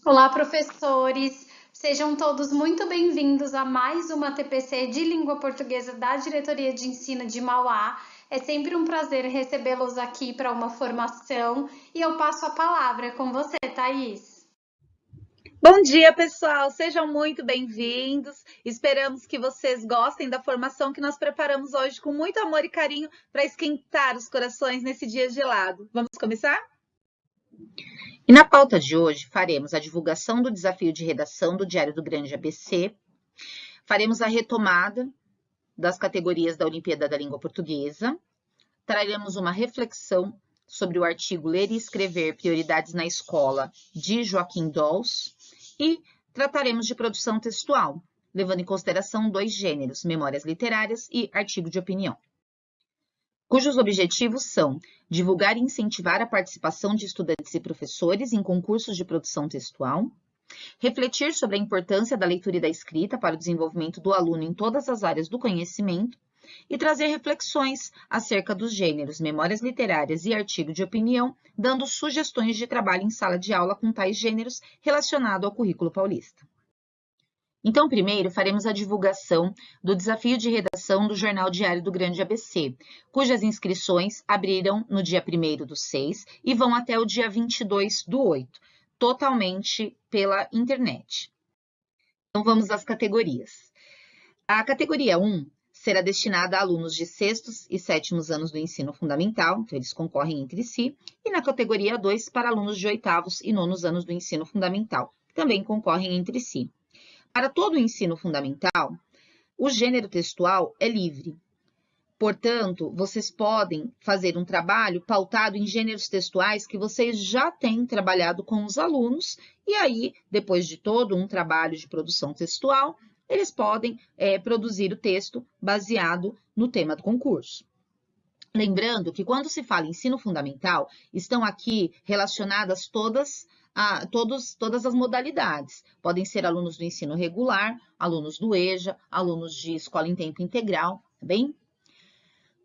Olá, professores! Sejam todos muito bem-vindos a mais uma TPC de Língua Portuguesa da Diretoria de Ensino de Mauá. É sempre um prazer recebê-los aqui para uma formação e eu passo a palavra com você, Thaís. Bom dia, pessoal! Sejam muito bem-vindos. Esperamos que vocês gostem da formação que nós preparamos hoje com muito amor e carinho para esquentar os corações nesse dia gelado. Vamos começar? E na pauta de hoje faremos a divulgação do desafio de redação do Diário do Grande ABC, faremos a retomada das categorias da Olimpíada da Língua Portuguesa, traremos uma reflexão sobre o artigo Ler e Escrever Prioridades na Escola, de Joaquim Dols, e trataremos de produção textual, levando em consideração dois gêneros, memórias literárias e artigo de opinião, cujos objetivos são divulgar e incentivar a participação de estudantes e professores em concursos de produção textual, refletir sobre a importância da leitura e da escrita para o desenvolvimento do aluno em todas as áreas do conhecimento e trazer reflexões acerca dos gêneros, memórias literárias e artigo de opinião, dando sugestões de trabalho em sala de aula com tais gêneros relacionado ao currículo paulista. Então, primeiro, faremos a divulgação do desafio de redação do Jornal Diário do Grande ABC, cujas inscrições abriram no dia 1º/6 e vão até o dia 22/8, totalmente pela internet. Então, vamos às categorias. A categoria 1 será destinada a alunos de 6º e 7º anos do ensino fundamental, então eles concorrem entre si, e na categoria 2 para alunos de 8º e 9º anos do ensino fundamental, que também concorrem entre si. Para todo o ensino fundamental, o gênero textual é livre. Portanto, vocês podem fazer um trabalho pautado em gêneros textuais que vocês já têm trabalhado com os alunos, e aí, depois de todo um trabalho de produção textual, eles podem produzir o texto baseado no tema do concurso. Lembrando que quando se fala em ensino fundamental, estão aqui relacionadas todas as modalidades. Podem ser alunos do ensino regular, alunos do EJA, alunos de escola em tempo integral, tá bem?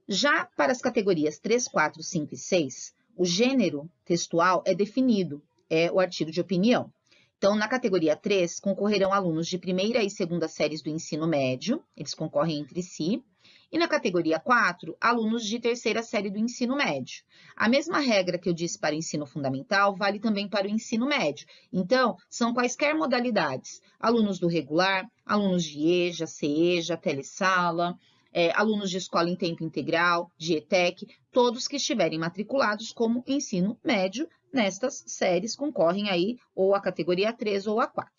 Já para as categorias 3, 4, 5 e 6, o gênero textual é definido, é o artigo de opinião. Então, na categoria 3, concorrerão alunos de primeira e segunda séries do ensino médio, eles concorrem entre si. E na categoria 4, alunos de terceira série do ensino médio. A mesma regra que eu disse para o ensino fundamental vale também para o ensino médio. Então, são quaisquer modalidades. Alunos do regular, alunos de EJA, CEJA, telesala, alunos de escola em tempo integral, de ETEC, todos que estiverem matriculados como ensino médio, nestas séries concorrem aí ou a categoria 3 ou a 4.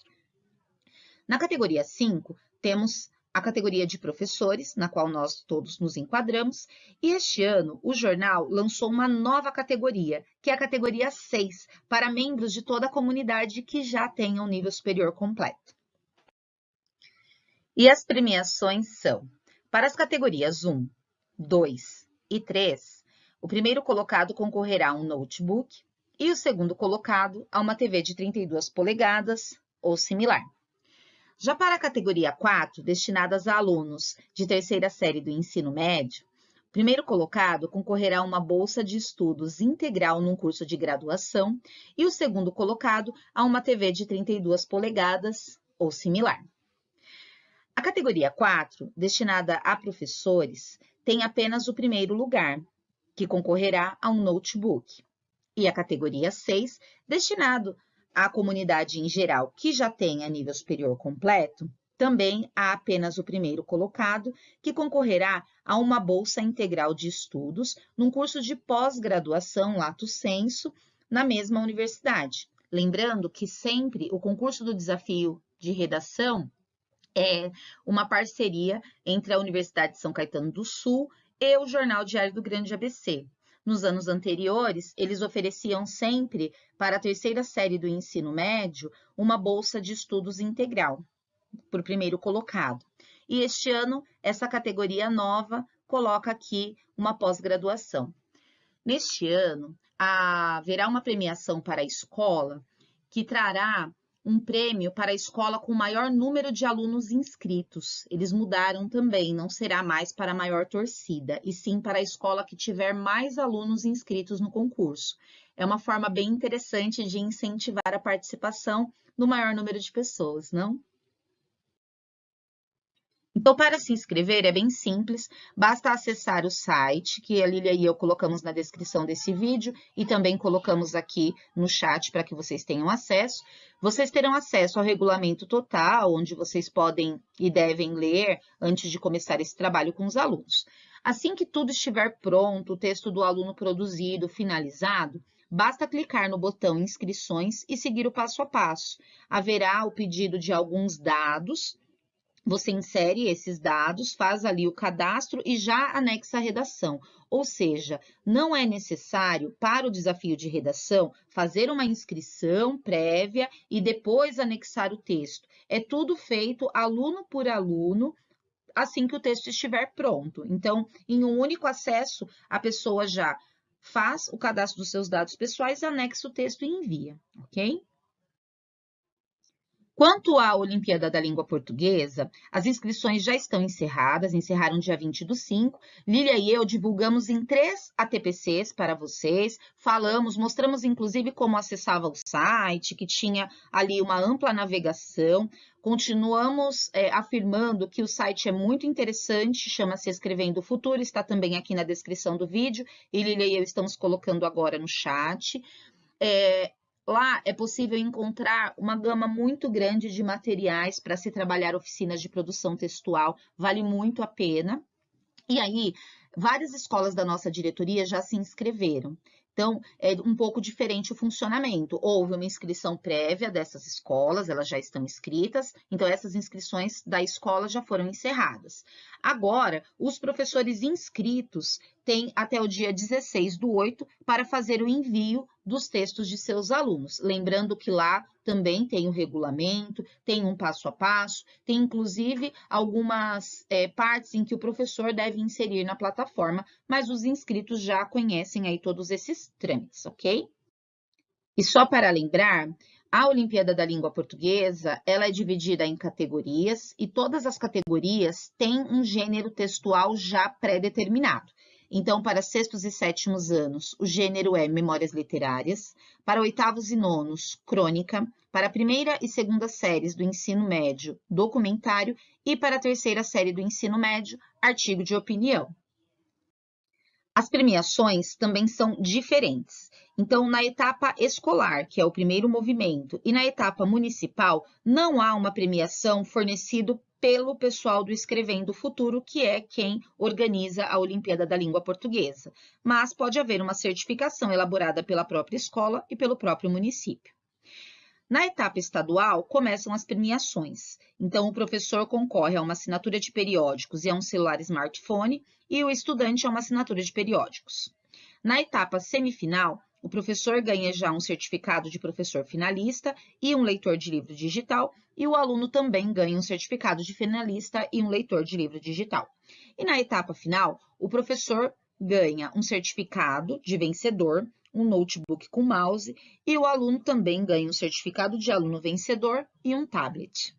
Na categoria 5, temos a categoria de professores, na qual nós todos nos enquadramos, e este ano o jornal lançou uma nova categoria, que é a categoria 6, para membros de toda a comunidade que já tenham nível superior completo. E as premiações são, para as categorias 1, 2 e 3, o primeiro colocado concorrerá a um notebook e o segundo colocado a uma TV de 32 polegadas ou similar. Já para a categoria 4, destinadas a alunos de terceira série do ensino médio, o primeiro colocado concorrerá a uma bolsa de estudos integral num curso de graduação e o segundo colocado a uma TV de 32 polegadas ou similar. A categoria 4, destinada a professores, tem apenas o primeiro lugar, que concorrerá a um notebook. E a categoria 6, destinado à comunidade em geral que já tenha nível superior completo, também há apenas o primeiro colocado, que concorrerá a uma bolsa integral de estudos num curso de pós-graduação lato sensu na mesma universidade. Lembrando que sempre o concurso do desafio de redação é uma parceria entre a Universidade de São Caetano do Sul e o Jornal Diário do Grande ABC. Nos anos anteriores, eles ofereciam sempre, para a terceira série do ensino médio, uma bolsa de estudos integral, por primeiro colocado. E este ano, essa categoria nova coloca aqui uma pós-graduação. Neste ano, haverá uma premiação para a escola que trará um prêmio para a escola com o maior número de alunos inscritos. Eles mudaram também, não será mais para a maior torcida, e sim para a escola que tiver mais alunos inscritos no concurso. É uma forma bem interessante de incentivar a participação no maior número de pessoas, não? Então, para se inscrever é bem simples, basta acessar o site, que a Lília e eu colocamos na descrição desse vídeo e também colocamos aqui no chat para que vocês tenham acesso. Vocês terão acesso ao regulamento total, onde vocês podem e devem ler antes de começar esse trabalho com os alunos. Assim que tudo estiver pronto, o texto do aluno produzido, finalizado, basta clicar no botão Inscrições e seguir o passo a passo. Haverá o pedido de alguns dados. Você insere esses dados, faz ali o cadastro e já anexa a redação. Ou seja, não é necessário, para o desafio de redação, fazer uma inscrição prévia e depois anexar o texto. É tudo feito aluno por aluno, assim que o texto estiver pronto. Então, em um único acesso, a pessoa já faz o cadastro dos seus dados pessoais, anexa o texto e envia, ok? Quanto à Olimpíada da Língua Portuguesa, as inscrições já estão encerradas, encerraram dia 20/5. Lília e eu divulgamos em 3 ATPCs para vocês, mostramos inclusive como acessava o site, que tinha ali uma ampla navegação. Continuamos afirmando que o site é muito interessante, chama-se Escrevendo o Futuro, está também aqui na descrição do vídeo, e Lília e eu estamos colocando agora no chat. Lá é possível encontrar uma gama muito grande de materiais para se trabalhar oficinas de produção textual, vale muito a pena. E aí, várias escolas da nossa diretoria já se inscreveram. Então, é um pouco diferente o funcionamento. Houve uma inscrição prévia dessas escolas, elas já estão inscritas, então essas inscrições da escola já foram encerradas. Agora, os professores inscritos têm até o dia 16/8 para fazer o envio dos textos de seus alunos. Lembrando que lá também tem o regulamento, tem um passo a passo, tem inclusive algumas partes em que o professor deve inserir na plataforma, mas os inscritos já conhecem aí todos esses trâmites, ok? E só para lembrar, a Olimpíada da Língua Portuguesa, ela é dividida em categorias e todas as categorias têm um gênero textual já pré-determinado. Então, para 6º e 7º anos, o gênero é Memórias Literárias, para 8º e 9º, Crônica, para a 1ª e 2ª séries do ensino médio, Documentário, e para a 3ª série do ensino médio, Artigo de Opinião. As premiações também são diferentes. Então, na etapa escolar, que é o primeiro movimento, e na etapa municipal, não há uma premiação fornecida pelo pessoal do Escrevendo o Futuro, que é quem organiza a Olimpíada da Língua Portuguesa. Mas pode haver uma certificação elaborada pela própria escola e pelo próprio município. Na etapa estadual, começam as premiações. Então, o professor concorre a uma assinatura de periódicos e a um celular smartphone, e o estudante a uma assinatura de periódicos. Na etapa semifinal, o professor ganha já um certificado de professor finalista e um leitor de livro digital, e o aluno também ganha um certificado de finalista e um leitor de livro digital. E na etapa final, o professor ganha um certificado de vencedor, um notebook com mouse, e o aluno também ganha um certificado de aluno vencedor e um tablet.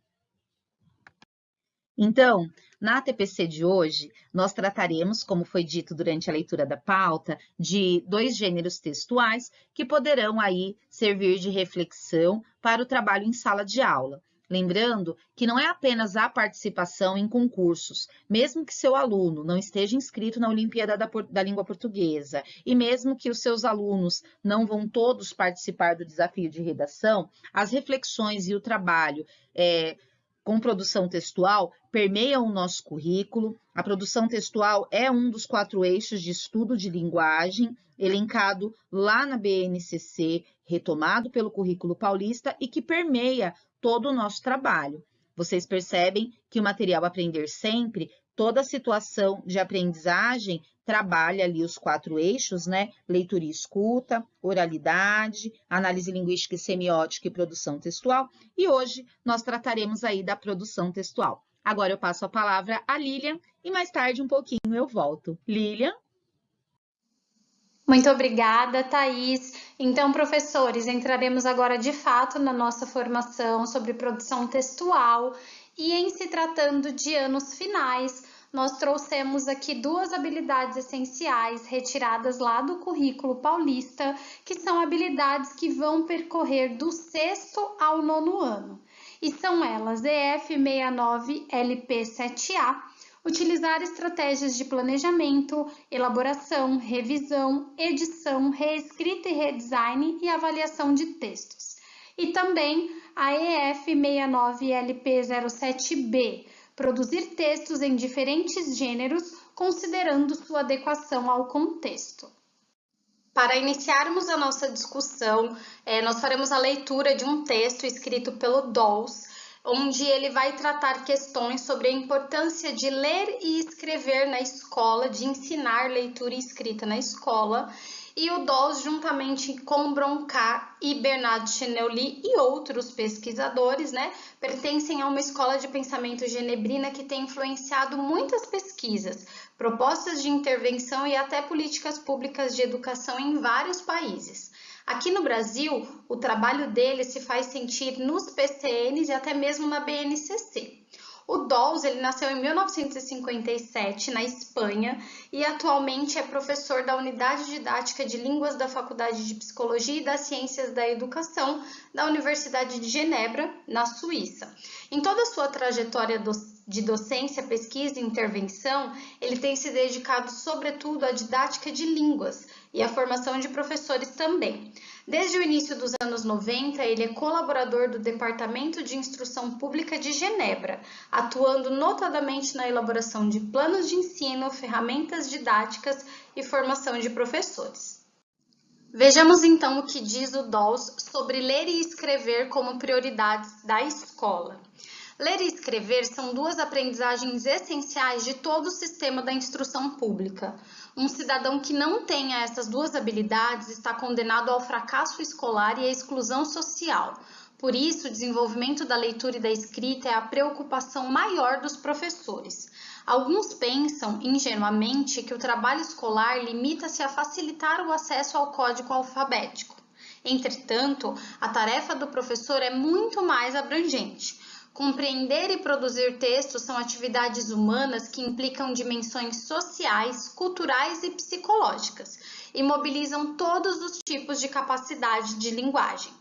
Então, na ATPC de hoje, nós trataremos, como foi dito durante a leitura da pauta, de 2 gêneros textuais que poderão aí servir de reflexão para o trabalho em sala de aula. Lembrando que não é apenas a participação em concursos, mesmo que seu aluno não esteja inscrito na Olimpíada da Língua Portuguesa e mesmo que os seus alunos não vão todos participar do desafio de redação, as reflexões e o trabalho com produção textual permeiam o nosso currículo. A produção textual é um dos 4 eixos de estudo de linguagem, elencado lá na BNCC, retomado pelo currículo paulista e que permeia todo o nosso trabalho. Vocês percebem que o material Aprender Sempre, toda a situação de aprendizagem, trabalha ali os 4 eixos, né? Leitura e escuta, oralidade, análise linguística e semiótica e produção textual. E hoje nós trataremos aí da produção textual. Agora eu passo a palavra à Lilian e mais tarde um pouquinho eu volto. Lilian? Muito obrigada, Thaís. Então, professores, entraremos agora de fato na nossa formação sobre produção textual e em se tratando de anos finais, nós trouxemos aqui duas habilidades essenciais retiradas lá do currículo paulista, que são habilidades que vão percorrer do sexto ao nono ano. E são elas EF 69 LP 7A, utilizar estratégias de planejamento, elaboração, revisão, edição, reescrita e redesign e avaliação de textos. E também a EF 69 LP 07B, produzir textos em diferentes gêneros, considerando sua adequação ao contexto. Para iniciarmos a nossa discussão, nós faremos a leitura de um texto escrito pelo Dawes, onde ele vai tratar questões sobre a importância de ler e escrever na escola, de ensinar leitura e escrita na escola, e o Dawes, juntamente com Broncat e Bernard Chenneuli e outros pesquisadores, pertencem a uma escola de pensamento genebrina que tem influenciado muitas pesquisas, propostas de intervenção e até políticas públicas de educação em vários países. Aqui no Brasil, o trabalho dele se faz sentir nos PCNs e até mesmo na BNCC. O Dawes, ele nasceu em 1957 na Espanha e atualmente é professor da Unidade Didática de Línguas da Faculdade de Psicologia e das Ciências da Educação da Universidade de Genebra, na Suíça. Em toda a sua trajetória de docência, pesquisa e intervenção, ele tem se dedicado sobretudo à didática de línguas e à formação de professores também. Desde o início dos anos 90, ele é colaborador do Departamento de Instrução Pública de Genebra, atuando notadamente na elaboração de planos de ensino, ferramentas didáticas e formação de professores. Vejamos então o que diz o Dawes sobre ler e escrever como prioridades da escola. Ler e escrever são duas aprendizagens essenciais de todo o sistema da instrução pública. Um cidadão que não tenha essas duas habilidades está condenado ao fracasso escolar e à exclusão social. Por isso, o desenvolvimento da leitura e da escrita é a preocupação maior dos professores. Alguns pensam, ingenuamente, que o trabalho escolar limita-se a facilitar o acesso ao código alfabético. Entretanto, a tarefa do professor é muito mais abrangente. Compreender e produzir textos são atividades humanas que implicam dimensões sociais, culturais e psicológicas e mobilizam todos os tipos de capacidade de linguagem.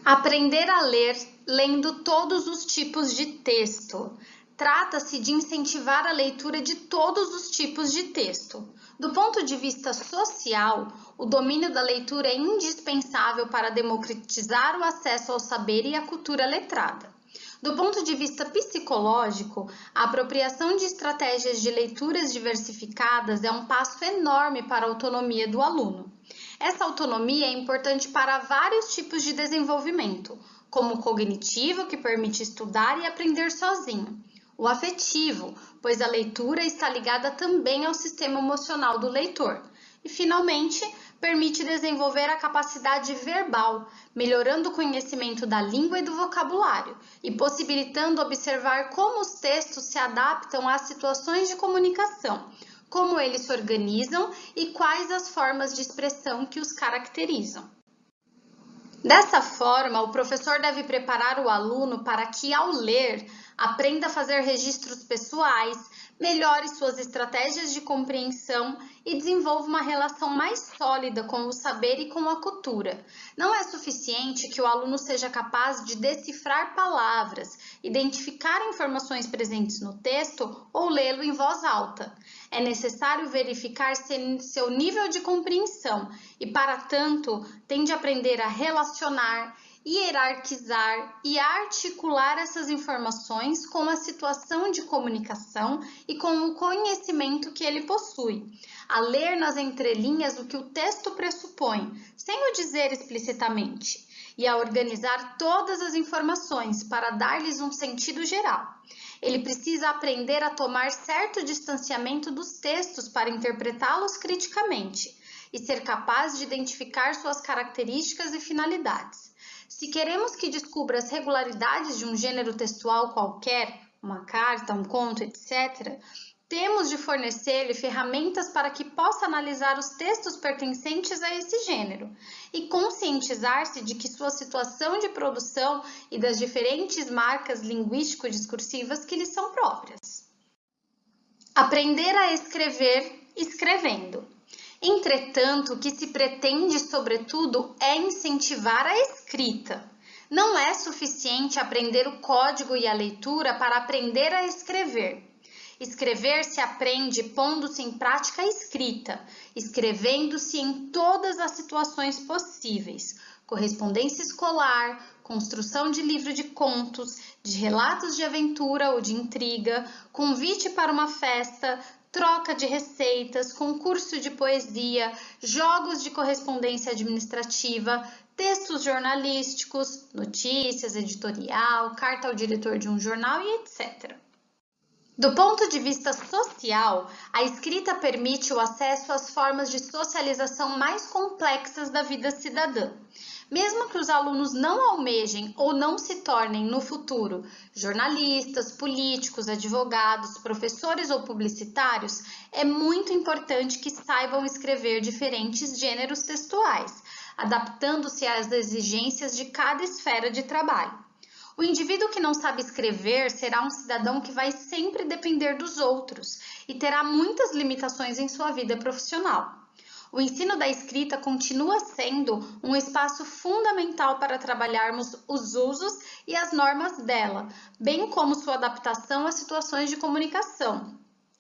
Aprender a ler lendo todos os tipos de texto. Trata-se de incentivar a leitura de todos os tipos de texto. Do ponto de vista social, o domínio da leitura é indispensável para democratizar o acesso ao saber e à cultura letrada. Do ponto de vista psicológico, a apropriação de estratégias de leituras diversificadas é um passo enorme para a autonomia do aluno. Essa autonomia é importante para vários tipos de desenvolvimento, como o cognitivo, que permite estudar e aprender sozinho. O afetivo, pois a leitura está ligada também ao sistema emocional do leitor. E, finalmente, permite desenvolver a capacidade verbal, melhorando o conhecimento da língua e do vocabulário, e possibilitando observar como os textos se adaptam às situações de comunicação, como eles se organizam e quais as formas de expressão que os caracterizam. Dessa forma, o professor deve preparar o aluno para que, ao ler, aprenda a fazer registros pessoais, melhore suas estratégias de compreensão e desenvolva uma relação mais sólida com o saber e com a cultura. Não é suficiente que o aluno seja capaz de decifrar palavras, identificar informações presentes no texto ou lê-lo em voz alta. É necessário verificar seu nível de compreensão e, para tanto, tem de aprender a relacionar, hierarquizar e articular essas informações com a situação de comunicação e com o conhecimento que ele possui, a ler nas entrelinhas o que o texto pressupõe, sem o dizer explicitamente, e a organizar todas as informações para dar-lhes um sentido geral. Ele precisa aprender a tomar certo distanciamento dos textos para interpretá-los criticamente e ser capaz de identificar suas características e finalidades. Se queremos que descubra as regularidades de um gênero textual qualquer, uma carta, um conto, etc., temos de fornecer-lhe ferramentas para que possa analisar os textos pertencentes a esse gênero e conscientizar-se de que sua situação de produção e das diferentes marcas linguístico-discursivas que lhe são próprias. Aprender a escrever escrevendo. Entretanto, o que se pretende, sobretudo, é incentivar a escrita. Não é suficiente aprender o código e a leitura para aprender a escrever. Escrever se aprende pondo-se em prática a escrita, escrevendo-se em todas as situações possíveis: correspondência escolar, construção de livro de contos, de relatos de aventura ou de intriga, convite para uma festa, troca de receitas, concurso de poesia, jogos de correspondência administrativa, textos jornalísticos, notícias, editorial, carta ao diretor de um jornal e etc. Do ponto de vista social, a escrita permite o acesso às formas de socialização mais complexas da vida cidadã. Mesmo que os alunos não almejem ou não se tornem no futuro jornalistas, políticos, advogados, professores ou publicitários, é muito importante que saibam escrever diferentes gêneros textuais, adaptando-se às exigências de cada esfera de trabalho. O indivíduo que não sabe escrever será um cidadão que vai sempre depender dos outros e terá muitas limitações em sua vida profissional. O ensino da escrita continua sendo um espaço fundamental para trabalharmos os usos e as normas dela, bem como sua adaptação às situações de comunicação.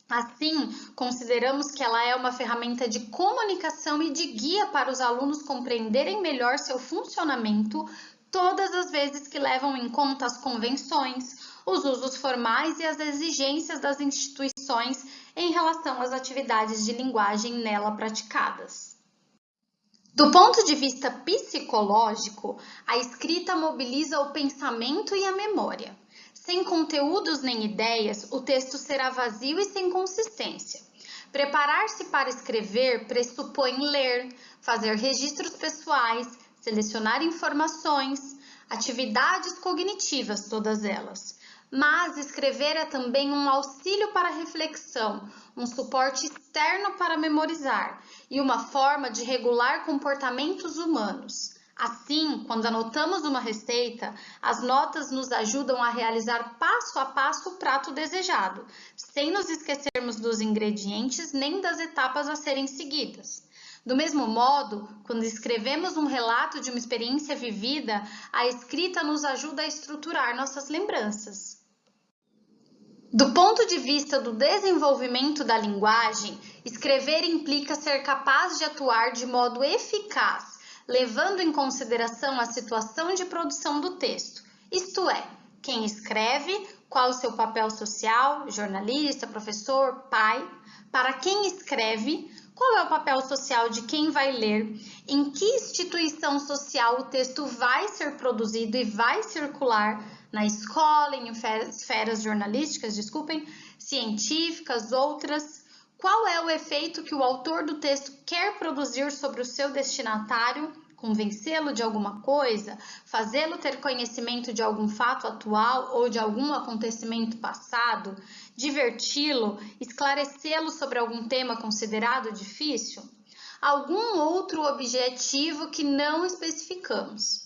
Assim, consideramos que ela é uma ferramenta de comunicação e de guia para os alunos compreenderem melhor seu funcionamento todas as vezes que levam em conta as convenções, os usos formais e as exigências das instituições em relação às atividades de linguagem nela praticadas. Do ponto de vista psicológico, a escrita mobiliza o pensamento e a memória. Sem conteúdos nem ideias, o texto será vazio e sem consistência. Preparar-se para escrever pressupõe ler, fazer registros pessoais, selecionar informações, atividades cognitivas, todas elas. Mas escrever é também um auxílio para a reflexão, um suporte externo para memorizar e uma forma de regular comportamentos humanos. Assim, quando anotamos uma receita, as notas nos ajudam a realizar passo a passo o prato desejado, sem nos esquecermos dos ingredientes nem das etapas a serem seguidas. Do mesmo modo, quando escrevemos um relato de uma experiência vivida, a escrita nos ajuda a estruturar nossas lembranças. Do ponto de vista do desenvolvimento da linguagem, escrever implica ser capaz de atuar de modo eficaz, levando em consideração a situação de produção do texto, isto é, quem escreve, qual o seu papel social, jornalista, professor, pai, para quem escreve, qual é o papel social de quem vai ler, em que instituição social o texto vai ser produzido e vai circular, na escola, em esferas jornalísticas, científicas, outras. Qual é o efeito que o autor do texto quer produzir sobre o seu destinatário, convencê-lo de alguma coisa, fazê-lo ter conhecimento de algum fato atual ou de algum acontecimento passado, diverti-lo, esclarecê-lo sobre algum tema considerado difícil? Algum outro objetivo que não especificamos.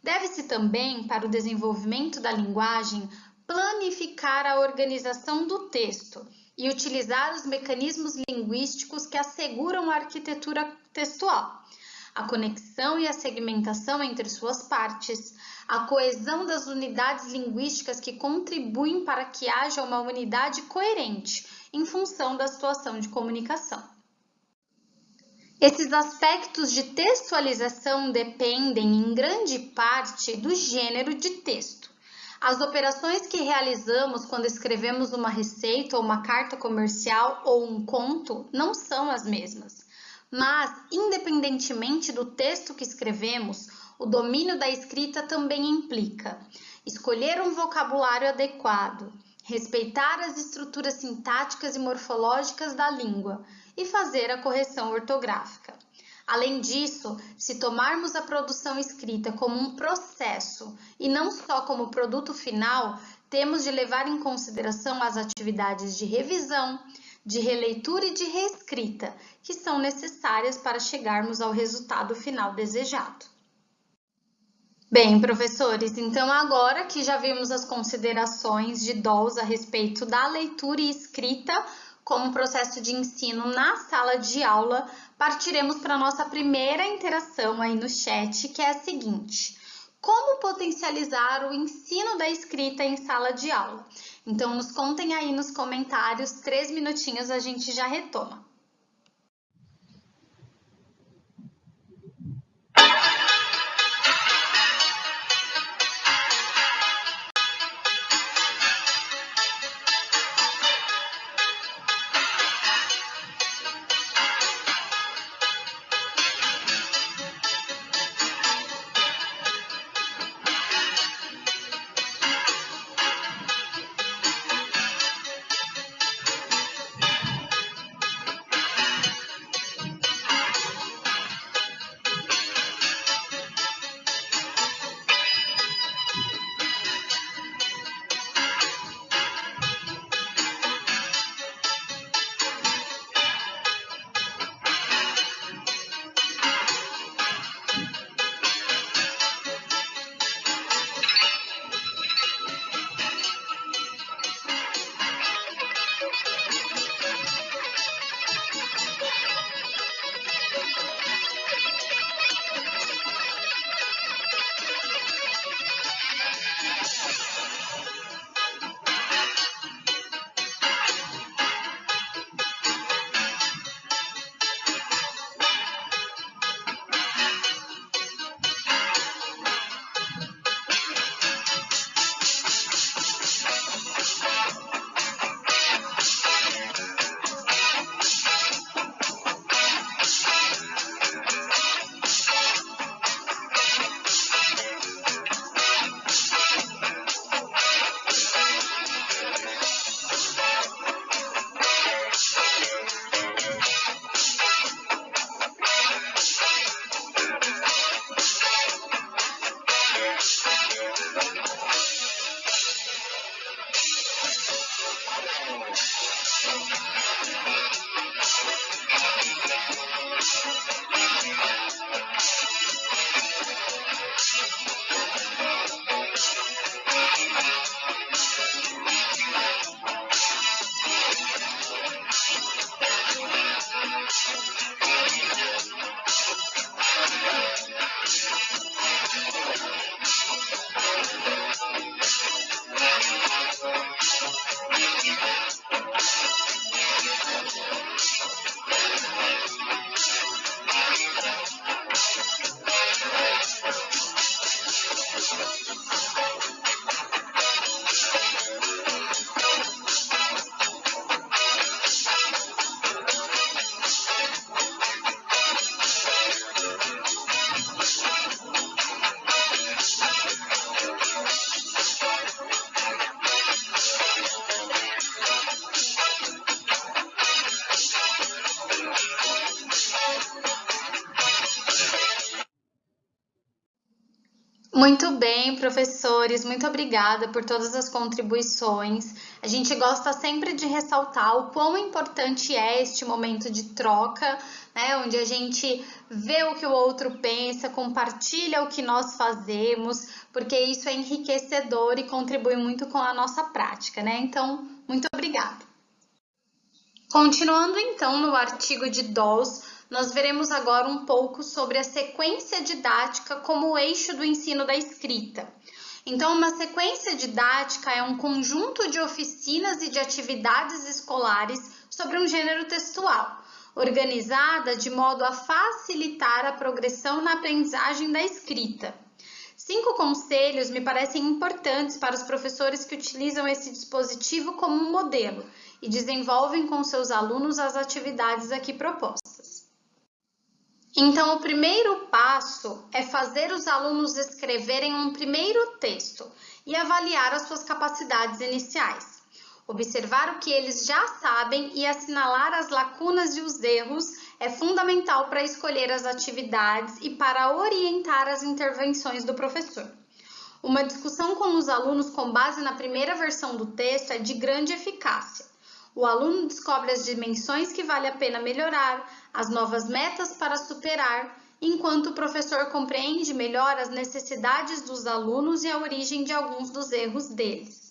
Deve-se também, para o desenvolvimento da linguagem, planificar a organização do texto e utilizar os mecanismos linguísticos que asseguram a arquitetura textual, a conexão e a segmentação entre suas partes, a coesão das unidades linguísticas que contribuem para que haja uma unidade coerente em função da situação de comunicação. Esses aspectos de textualização dependem, em grande parte, do gênero de texto. As operações que realizamos quando escrevemos uma receita ou uma carta comercial ou um conto não são as mesmas. Mas, independentemente do texto que escrevemos, o domínio da escrita também implica escolher um vocabulário adequado, respeitar as estruturas sintáticas e morfológicas da língua e fazer a correção ortográfica. Além disso, se tomarmos a produção escrita como um processo e não só como produto final, temos de levar em consideração as atividades de revisão, de releitura e de reescrita, que são necessárias para chegarmos ao resultado final desejado. Bem, professores, então agora que já vimos as considerações de Dawes a respeito da leitura e escrita como processo de ensino na sala de aula, partiremos para a nossa primeira interação aí no chat, que é a seguinte: como potencializar o ensino da escrita em sala de aula? Então, nos contem aí nos comentários, 3 minutinhos a gente já retoma. Muito bem, professores, muito obrigada por todas as contribuições. A gente gosta sempre de ressaltar o quão importante é este momento de troca, né, onde a gente vê o que o outro pensa, compartilha o que nós fazemos, porque isso é enriquecedor e contribui muito com a nossa prática, né? Então, muito obrigada. Continuando então no artigo de Dawes, nós veremos agora um pouco sobre a sequência didática como o eixo do ensino da escrita. Então, uma sequência didática é um conjunto de oficinas e de atividades escolares sobre um gênero textual, organizada de modo a facilitar a progressão na aprendizagem da escrita. 5 conselhos me parecem importantes para os professores que utilizam esse dispositivo como um modelo e desenvolvem com seus alunos as atividades aqui propostas. Então, o primeiro passo é fazer os alunos escreverem um primeiro texto e avaliar as suas capacidades iniciais. Observar o que eles já sabem e assinalar as lacunas e os erros é fundamental para escolher as atividades e para orientar as intervenções do professor. Uma discussão com os alunos com base na primeira versão do texto é de grande eficácia. O aluno descobre as dimensões que vale a pena melhorar, as novas metas para superar, enquanto o professor compreende melhor as necessidades dos alunos e a origem de alguns dos erros deles.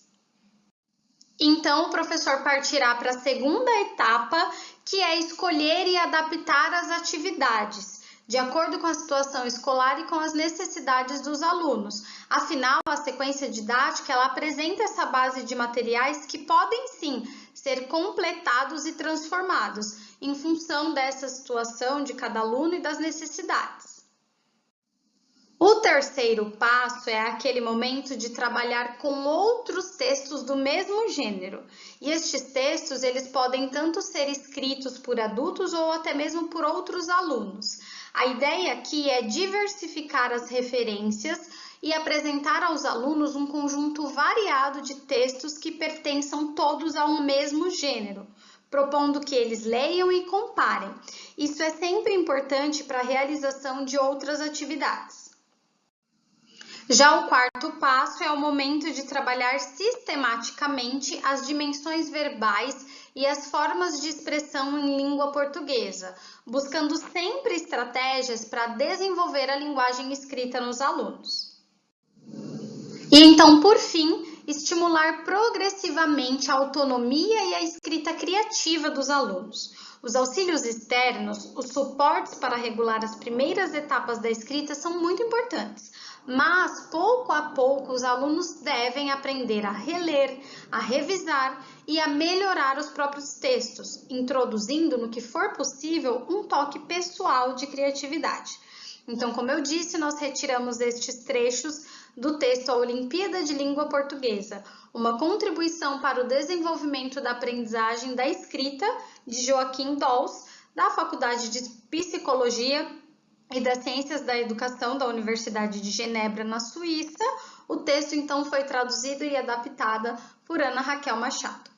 Então, o professor partirá para a segunda etapa, que é escolher e adaptar as atividades, de acordo com a situação escolar e com as necessidades dos alunos. Afinal, a sequência didática ela apresenta essa base de materiais que podem sim ser completados e transformados em função dessa situação de cada aluno e das necessidades. O terceiro passo é aquele momento de trabalhar com outros textos do mesmo gênero. E estes textos, eles podem tanto ser escritos por adultos ou até mesmo por outros alunos. A ideia aqui é diversificar as referências e apresentar aos alunos um conjunto variado de textos que pertençam todos a um mesmo gênero, propondo que eles leiam e comparem. Isso é sempre importante para a realização de outras atividades. Já o quarto passo é o momento de trabalhar sistematicamente as dimensões verbais e as formas de expressão em língua portuguesa, buscando sempre estratégias para desenvolver a linguagem escrita nos alunos. E então, por fim, estimular progressivamente a autonomia e a escrita criativa dos alunos. Os auxílios externos, os suportes para regular as primeiras etapas da escrita são muito importantes, mas pouco a pouco os alunos devem aprender a reler, a revisar e a melhorar os próprios textos, introduzindo, no que for possível, um toque pessoal de criatividade. Então, como eu disse, nós retiramos estes trechos do texto A Olimpíada de Língua Portuguesa, uma contribuição para o desenvolvimento da aprendizagem da escrita, de Joaquim Dols, da Faculdade de Psicologia e das Ciências da Educação da Universidade de Genebra, na Suíça. O texto, então, foi traduzido e adaptado por Ana Raquel Machado.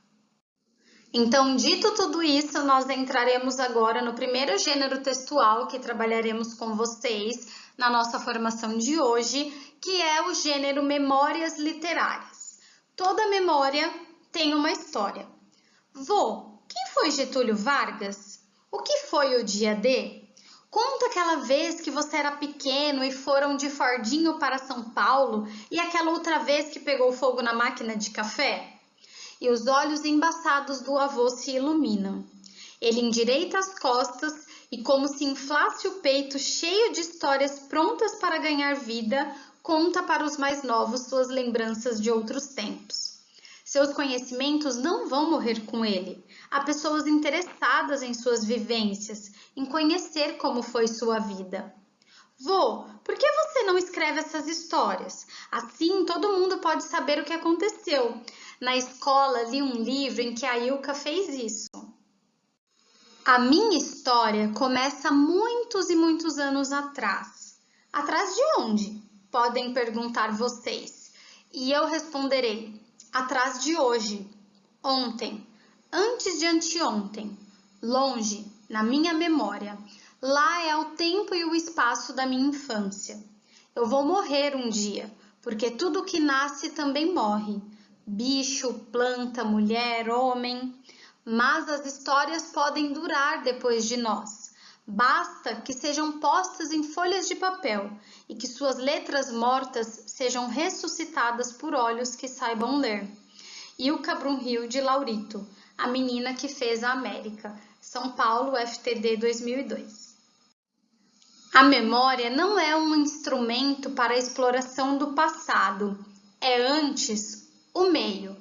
Então, dito tudo isso, nós entraremos agora no primeiro gênero textual que trabalharemos com vocês na nossa formação de hoje, que é o gênero Memórias Literárias. Toda memória tem uma história. Vô, quem foi Getúlio Vargas? O que foi o dia D? Conta aquela vez que você era pequeno e foram de Fordinho para São Paulo e aquela outra vez que pegou fogo na máquina de café? E os olhos embaçados do avô se iluminam. Ele endireita as costas e, como se inflasse o peito cheio de histórias prontas para ganhar vida, conta para os mais novos suas lembranças de outros tempos. Seus conhecimentos não vão morrer com ele. Há pessoas interessadas em suas vivências, em conhecer como foi sua vida. Vô, por que você não escreve essas histórias? Assim, todo mundo pode saber o que aconteceu. Na escola, li um livro em que a Ilka fez isso. A minha história começa muitos e muitos anos atrás. Atrás de onde? Podem perguntar vocês. E eu responderei, atrás de hoje, ontem, antes de anteontem, longe, na minha memória. Lá é o tempo e o espaço da minha infância. Eu vou morrer um dia, porque tudo que nasce também morre. Bicho, planta, mulher, homem. Mas as histórias podem durar depois de nós. Basta que sejam postas em folhas de papel e que suas letras mortas sejam ressuscitadas por olhos que saibam ler. Ilka Brunhild Laurito, a menina que fez a América. São Paulo, FTD 2002. A memória não é um instrumento para a exploração do passado. É antes o meio.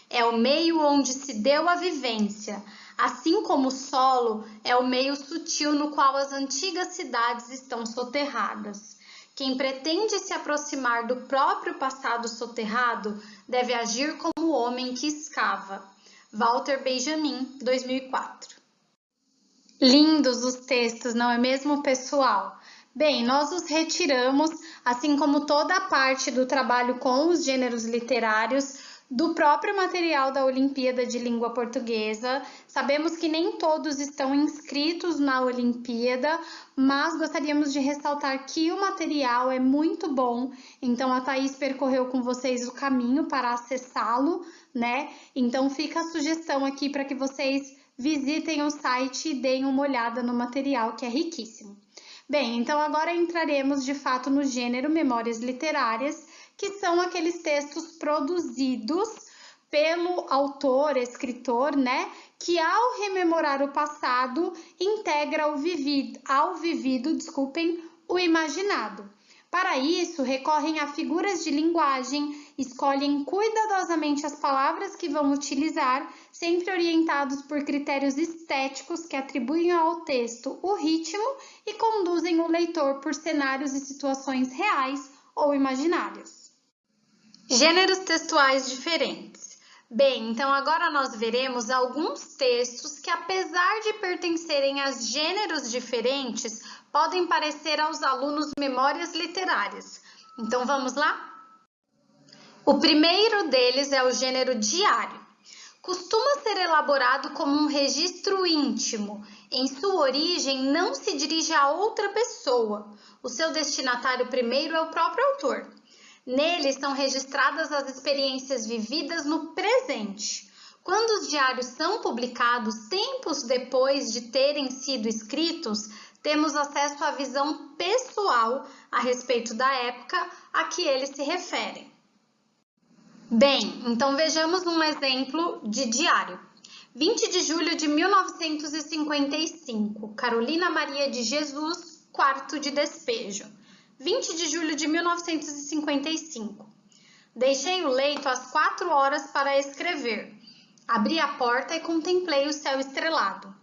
É o meio onde se deu a vivência, assim como o solo é o meio sutil no qual as antigas cidades estão soterradas. Quem pretende se aproximar do próprio passado soterrado deve agir como o homem que escava. Walter Benjamin, 2004. Lindos os textos, não é mesmo, pessoal? Bem, nós os retiramos, assim como toda a parte do trabalho com os gêneros literários, do próprio material da Olimpíada de Língua Portuguesa. Sabemos que nem todos estão inscritos na Olimpíada, mas gostaríamos de ressaltar que o material é muito bom, então a Thaís percorreu com vocês o caminho para acessá-lo, né? Então fica a sugestão aqui para que vocês visitem o site e deem uma olhada no material, que é riquíssimo. Bem, então agora entraremos de fato no gênero Memórias Literárias, que são aqueles textos produzidos pelo autor, escritor, né, que ao rememorar o passado, integra ao vivido, o imaginado. Para isso, recorrem a figuras de linguagem, escolhem cuidadosamente as palavras que vão utilizar, sempre orientados por critérios estéticos que atribuem ao texto o ritmo e conduzem o leitor por cenários e situações reais ou imaginárias. Gêneros textuais diferentes. Bem, então agora nós veremos alguns textos que, apesar de pertencerem a gêneros diferentes, podem parecer aos alunos memórias literárias. Então vamos lá? O primeiro deles é o gênero diário. Costuma ser elaborado como um registro íntimo. Em sua origem, não se dirige a outra pessoa. O seu destinatário primeiro é o próprio autor. Nele são registradas as experiências vividas no presente. Quando os diários são publicados tempos depois de terem sido escritos, temos acesso à visão pessoal a respeito da época a que eles se referem. Bem, então vejamos um exemplo de diário. 20 de julho de 1955, Carolina Maria de Jesus, quarto de despejo. 20 de julho de 1955. Deixei o leito às 4 horas para escrever. Abri a porta e contemplei o céu estrelado.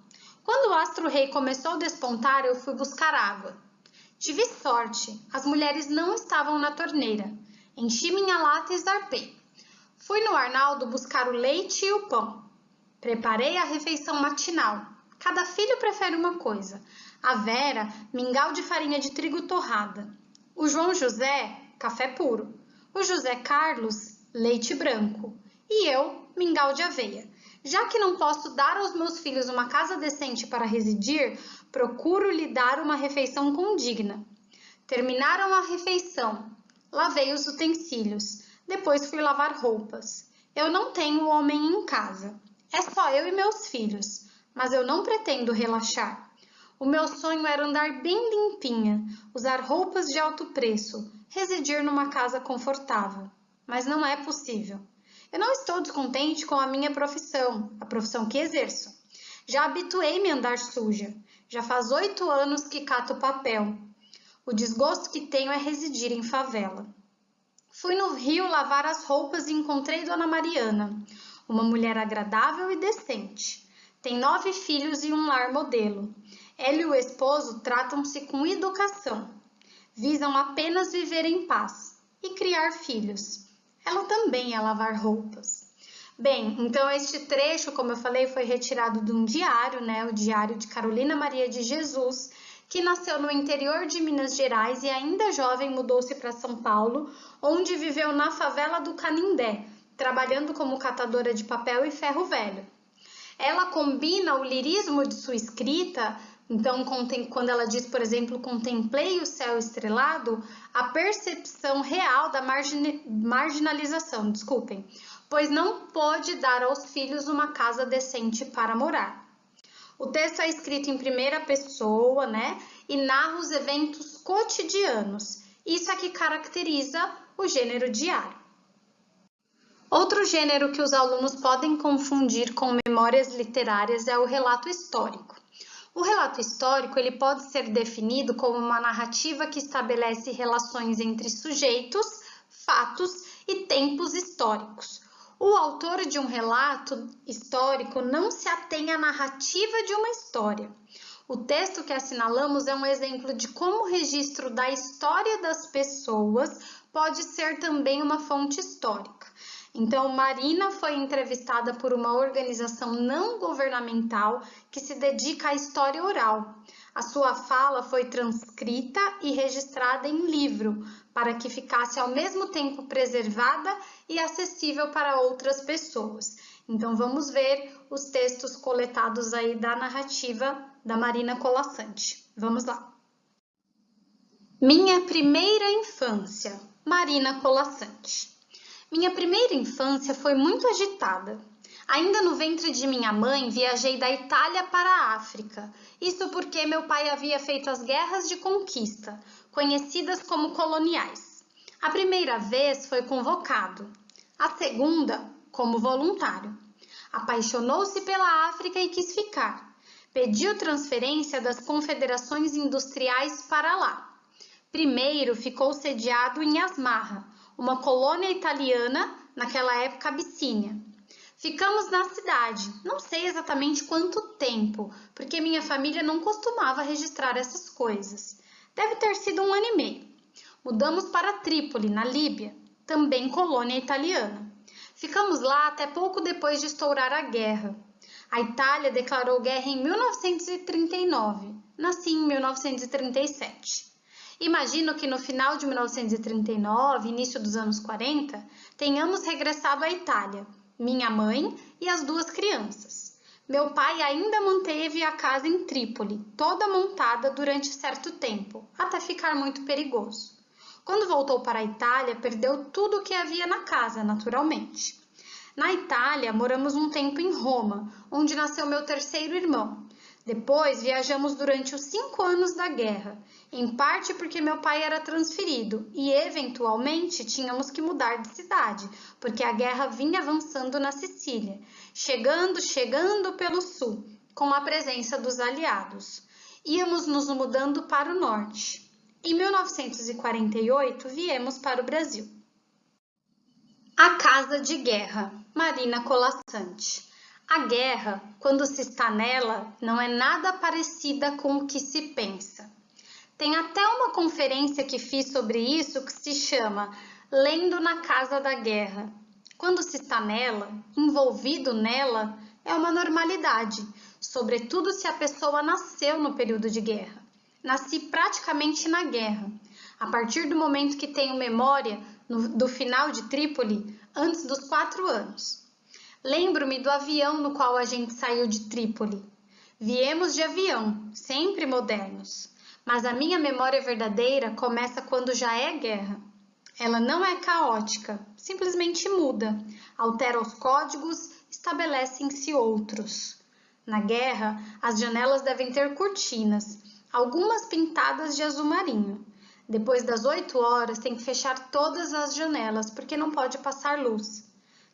Quando o astro-rei começou a despontar, eu fui buscar água. Tive sorte, as mulheres não estavam na torneira. Enchi minha lata e zarpei. Fui no Arnaldo buscar o leite e o pão. Preparei a refeição matinal. Cada filho prefere uma coisa. A Vera, mingau de farinha de trigo torrada. O João José, café puro. O José Carlos, leite branco. E eu, mingau de aveia. Já que não posso dar aos meus filhos uma casa decente para residir, procuro lhe dar uma refeição condigna. Terminaram a refeição. Lavei os utensílios. Depois fui lavar roupas. Eu não tenho homem em casa. É só eu e meus filhos. Mas eu não pretendo relaxar. O meu sonho era andar bem limpinha, usar roupas de alto preço, residir numa casa confortável. Mas não é possível. Eu não estou descontente com a minha profissão, a profissão que exerço. Já habituei-me a andar suja. Já faz 8 anos que cato papel. O desgosto que tenho é residir em favela. Fui no Rio lavar as roupas e encontrei Dona Mariana, uma mulher agradável e decente. Tem 9 filhos e um lar modelo. Ela e o esposo tratam-se com educação. Visam apenas viver em paz e criar filhos. Ela também é lavar roupas. Bem, então este trecho, como eu falei, foi retirado de um diário, né? O diário de Carolina Maria de Jesus, que nasceu no interior de Minas Gerais e ainda jovem mudou-se para São Paulo, onde viveu na favela do Canindé, trabalhando como catadora de papel e ferro velho. Ela combina o lirismo de sua escrita. Então, quando ela diz, por exemplo, contemplei o céu estrelado, a percepção real da marginalização, pois não pôde dar aos filhos uma casa decente para morar. O texto é escrito em primeira pessoa, né, e narra os eventos cotidianos. Isso é que caracteriza o gênero diário. Outro gênero que os alunos podem confundir com memórias literárias é o relato histórico. O relato histórico ele pode ser definido como uma narrativa que estabelece relações entre sujeitos, fatos e tempos históricos. O autor de um relato histórico não se atém à narrativa de uma história. O texto que assinalamos é um exemplo de como o registro da história das pessoas pode ser também uma fonte histórica. Então, Marina foi entrevistada por uma organização não governamental que se dedica à história oral. A sua fala foi transcrita e registrada em livro, para que ficasse ao mesmo tempo preservada e acessível para outras pessoas. Então vamos ver os textos coletados aí da narrativa da Marina Colasanti. Vamos lá. Minha primeira infância, Marina Colasanti. Minha primeira infância foi muito agitada. Ainda no ventre de minha mãe, viajei da Itália para a África. Isso porque meu pai havia feito as guerras de conquista, conhecidas como coloniais. A primeira vez foi convocado, a segunda como voluntário. Apaixonou-se pela África e quis ficar. Pediu transferência das confederações industriais para lá. Primeiro ficou sediado em Asmarra, uma colônia italiana, naquela época Abissínia. Ficamos na cidade, não sei exatamente quanto tempo, porque minha família não costumava registrar essas coisas. Deve ter sido 1 ano e meio. Mudamos para Trípoli, na Líbia, também colônia italiana. Ficamos lá até pouco depois de estourar a guerra. A Itália declarou guerra em 1939. Nasci em 1937. Imagino que no final de 1939, início dos anos 40, tenhamos regressado à Itália, minha mãe e as 2 crianças. Meu pai ainda manteve a casa em Trípoli, toda montada durante certo tempo, até ficar muito perigoso. Quando voltou para a Itália, perdeu tudo o que havia na casa, naturalmente. Na Itália, moramos um tempo em Roma, onde nasceu meu 3º irmão. Depois, viajamos durante os 5 anos da guerra, em parte porque meu pai era transferido e, eventualmente, tínhamos que mudar de cidade, porque a guerra vinha avançando na Sicília, chegando pelo sul, com a presença dos aliados. Íamos nos mudando para o norte. Em 1948, viemos para o Brasil. A Casa de Guerra, Marina Colasanti. A guerra, quando se está nela, não é nada parecida com o que se pensa. Tem até uma conferência que fiz sobre isso que se chama Lendo na Casa da Guerra. Quando se está nela, envolvido nela, é uma normalidade, sobretudo se a pessoa nasceu no período de guerra. Nasci praticamente na guerra. A partir do momento que tenho memória do final de Trípoli, antes dos 4 anos. Lembro-me do avião no qual a gente saiu de Trípoli. Viemos de avião, sempre modernos. Mas a minha memória verdadeira começa quando já é guerra. Ela não é caótica, simplesmente muda, altera os códigos, estabelecem-se outros. Na guerra, as janelas devem ter cortinas, algumas pintadas de azul marinho. Depois das 8 horas, tem que fechar todas as janelas, porque não pode passar luz.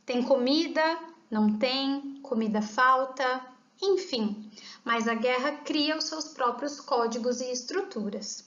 Tem comida, não tem, comida falta, enfim. Mas a guerra cria os seus próprios códigos e estruturas.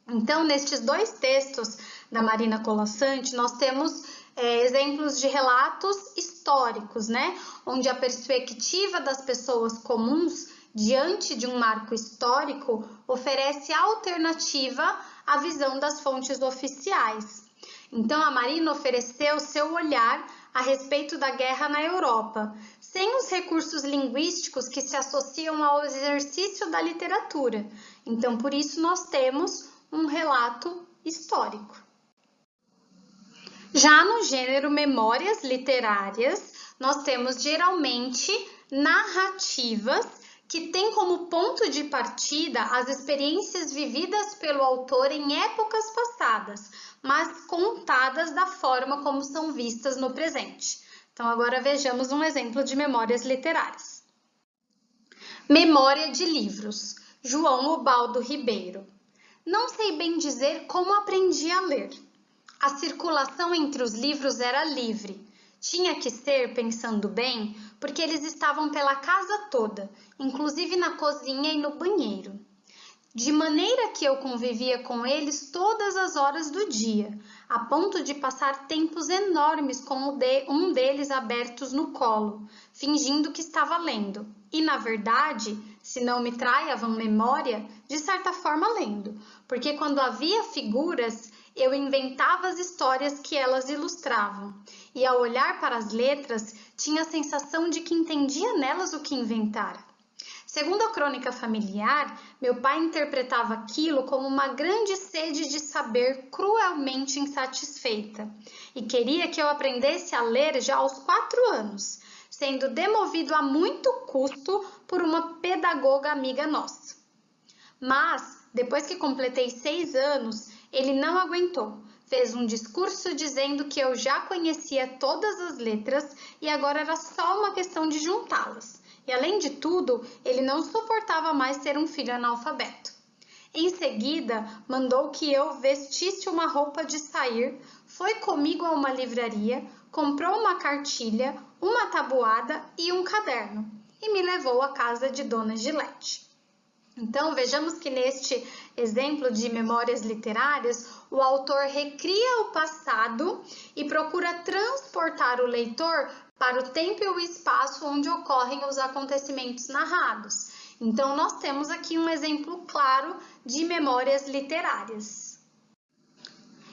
Então, nestes 2 textos da Marina Colasanti, nós temos exemplos de relatos históricos, né? Onde a perspectiva das pessoas comuns diante de um marco histórico oferece alternativa à visão das fontes oficiais. Então, a Marina ofereceu seu olhar a respeito da guerra na Europa, sem os recursos linguísticos que se associam ao exercício da literatura. Então, por isso, nós temos um relato histórico. Já no gênero memórias literárias, nós temos geralmente narrativas que têm como ponto de partida as experiências vividas pelo autor em épocas passadas, mas contadas da forma como são vistas no presente. Então, agora vejamos um exemplo de memórias literárias. Memória de livros, João Ubaldo Ribeiro. Não sei bem dizer como aprendi a ler. A circulação entre os livros era livre. Tinha que ser, pensando bem, porque eles estavam pela casa toda, inclusive na cozinha e no banheiro. De maneira que eu convivia com eles todas as horas do dia, a ponto de passar tempos enormes com um deles abertos no colo, fingindo que estava lendo. E, na verdade, se não me trai a vã memória, de certa forma lendo, porque quando havia figuras, eu inventava as histórias que elas ilustravam, e ao olhar para as letras, tinha a sensação de que entendia nelas o que inventara. Segundo a crônica familiar, meu pai interpretava aquilo como uma grande sede de saber cruelmente insatisfeita e queria que eu aprendesse a ler já aos 4 anos, sendo demovido a muito custo por uma pedagoga amiga nossa. Mas, depois que completei 6 anos, ele não aguentou. Fez um discurso dizendo que eu já conhecia todas as letras e agora era só uma questão de juntá-las. E além de tudo, ele não suportava mais ter um filho analfabeto. Em seguida, mandou que eu vestisse uma roupa de sair, foi comigo a uma livraria, comprou uma cartilha, uma tabuada e um caderno, e me levou à casa de Dona Gilete. Então, vejamos que neste exemplo de memórias literárias, o autor recria o passado e procura transportar o leitor para o tempo e o espaço onde ocorrem os acontecimentos narrados. Então, nós temos aqui um exemplo claro de memórias literárias.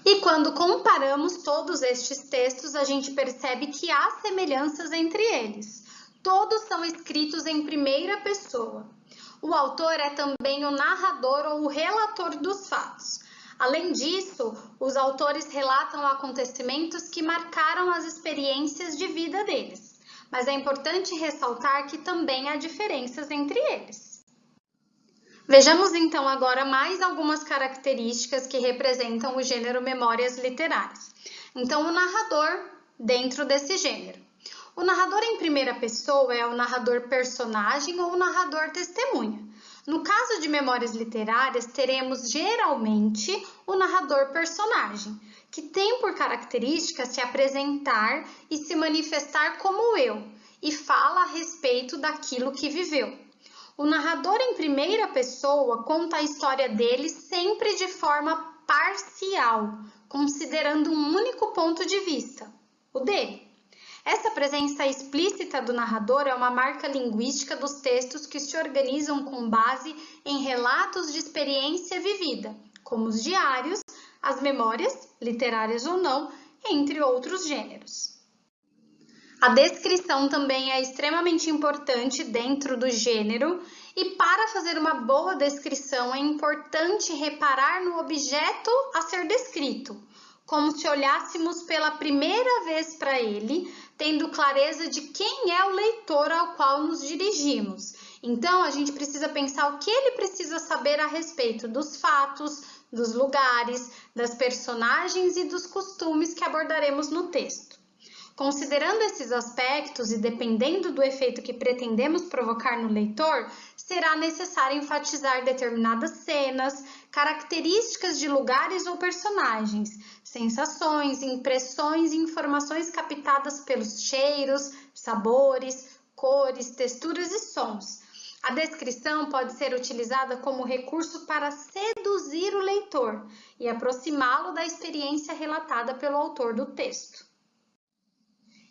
E quando comparamos todos estes textos, a gente percebe que há semelhanças entre eles. Todos são escritos em primeira pessoa. O autor é também o narrador ou o relator dos fatos. Além disso, os autores relatam acontecimentos que marcaram as experiências de vida deles. Mas é importante ressaltar que também há diferenças entre eles. Vejamos então agora mais algumas características que representam o gênero memórias literárias. Então, o narrador dentro desse gênero. O narrador em primeira pessoa é o narrador personagem ou o narrador testemunha. No caso de memórias literárias, teremos geralmente o narrador personagem, que tem por característica se apresentar e se manifestar como eu, e fala a respeito daquilo que viveu. O narrador em primeira pessoa conta a história dele sempre de forma parcial, considerando um único ponto de vista, o dele. Essa presença explícita do narrador é uma marca linguística dos textos que se organizam com base em relatos de experiência vivida, como os diários, as memórias, literárias ou não, entre outros gêneros. A descrição também é extremamente importante dentro do gênero e para fazer uma boa descrição é importante reparar no objeto a ser descrito, como se olhássemos pela primeira vez para ele, tendo clareza de quem é o leitor ao qual nos dirigimos. Então, a gente precisa pensar o que ele precisa saber a respeito dos fatos, dos lugares, das personagens e dos costumes que abordaremos no texto. Considerando esses aspectos e dependendo do efeito que pretendemos provocar no leitor, será necessário enfatizar determinadas cenas, características de lugares ou personagens, sensações, impressões e informações captadas pelos cheiros, sabores, cores, texturas e sons. A descrição pode ser utilizada como recurso para seduzir o leitor e aproximá-lo da experiência relatada pelo autor do texto.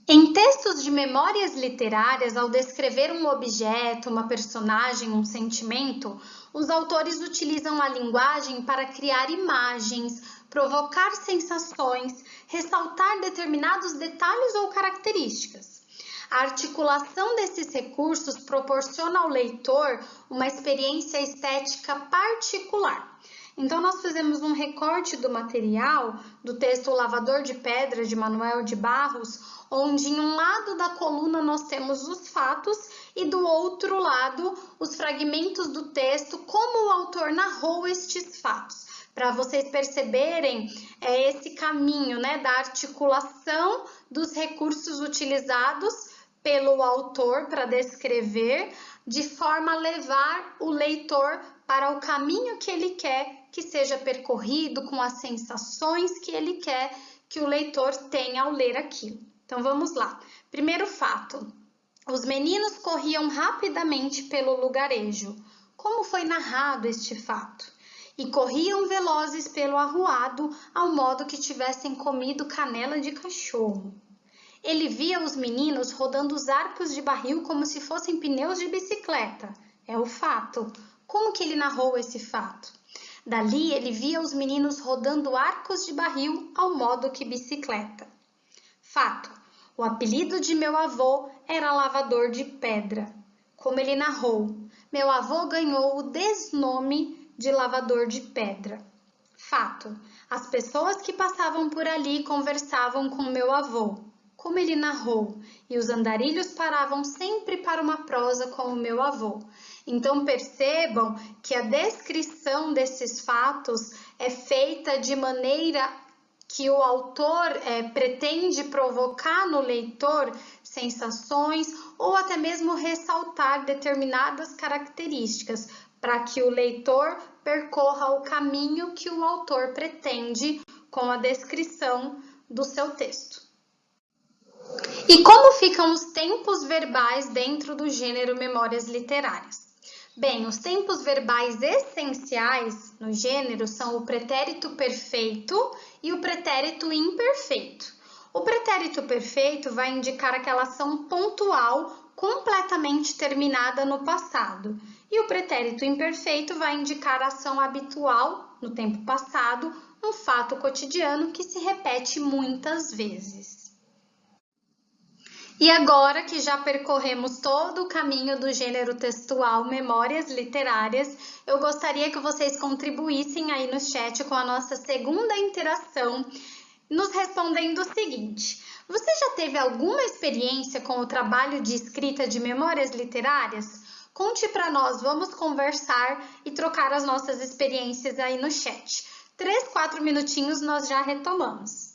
Em textos de memórias literárias, ao descrever um objeto, uma personagem, um sentimento, os autores utilizam a linguagem para criar imagens, provocar sensações, ressaltar determinados detalhes ou características. A articulação desses recursos proporciona ao leitor uma experiência estética particular. Então, nós fizemos um recorte do material do texto O Lavador de Pedra, de Manuel de Barros, onde em um lado da coluna nós temos os fatos e do outro lado os fragmentos do texto, como o autor narrou estes fatos. Para vocês perceberem esse caminho, da articulação dos recursos utilizados pelo autor para descrever, de forma a levar o leitor para o caminho que ele quer que seja percorrido, com as sensações que ele quer que o leitor tenha ao ler aquilo. Então, vamos lá. Primeiro fato. Os meninos corriam rapidamente pelo lugarejo. Como foi narrado este fato? E corriam velozes pelo arruado, ao modo que tivessem comido canela de cachorro. Ele via os meninos rodando os arcos de barril como se fossem pneus de bicicleta. É o fato. Como que ele narrou esse fato? Dali, ele via os meninos rodando arcos de barril ao modo que bicicleta. Fato. O apelido de meu avô era Lavador de Pedra. Como ele narrou? Meu avô ganhou o desnome de lavador de pedra. Fato: as pessoas que passavam por ali conversavam com meu avô, como ele narrou, e os andarilhos paravam sempre para uma prosa com o meu avô. Então percebam que a descrição desses fatos é feita de maneira que o autor pretende provocar no leitor sensações ou até mesmo ressaltar determinadas características, para que o leitor percorra o caminho que o autor pretende com a descrição do seu texto. E como ficam os tempos verbais dentro do gênero memórias literárias? Bem, os tempos verbais essenciais no gênero são o pretérito perfeito e o pretérito imperfeito. O pretérito perfeito vai indicar aquela ação pontual completamente terminada no passado, e o pretérito imperfeito vai indicar a ação habitual no tempo passado, um fato cotidiano que se repete muitas vezes. E agora que já percorremos todo o caminho do gênero textual Memórias Literárias, eu gostaria que vocês contribuíssem aí no chat com a nossa segunda interação, nos respondendo o seguinte: você já teve alguma experiência com o trabalho de escrita de memórias literárias? Conte para nós, vamos conversar e trocar as nossas experiências aí no chat. 3, 4 minutinhos nós já retomamos.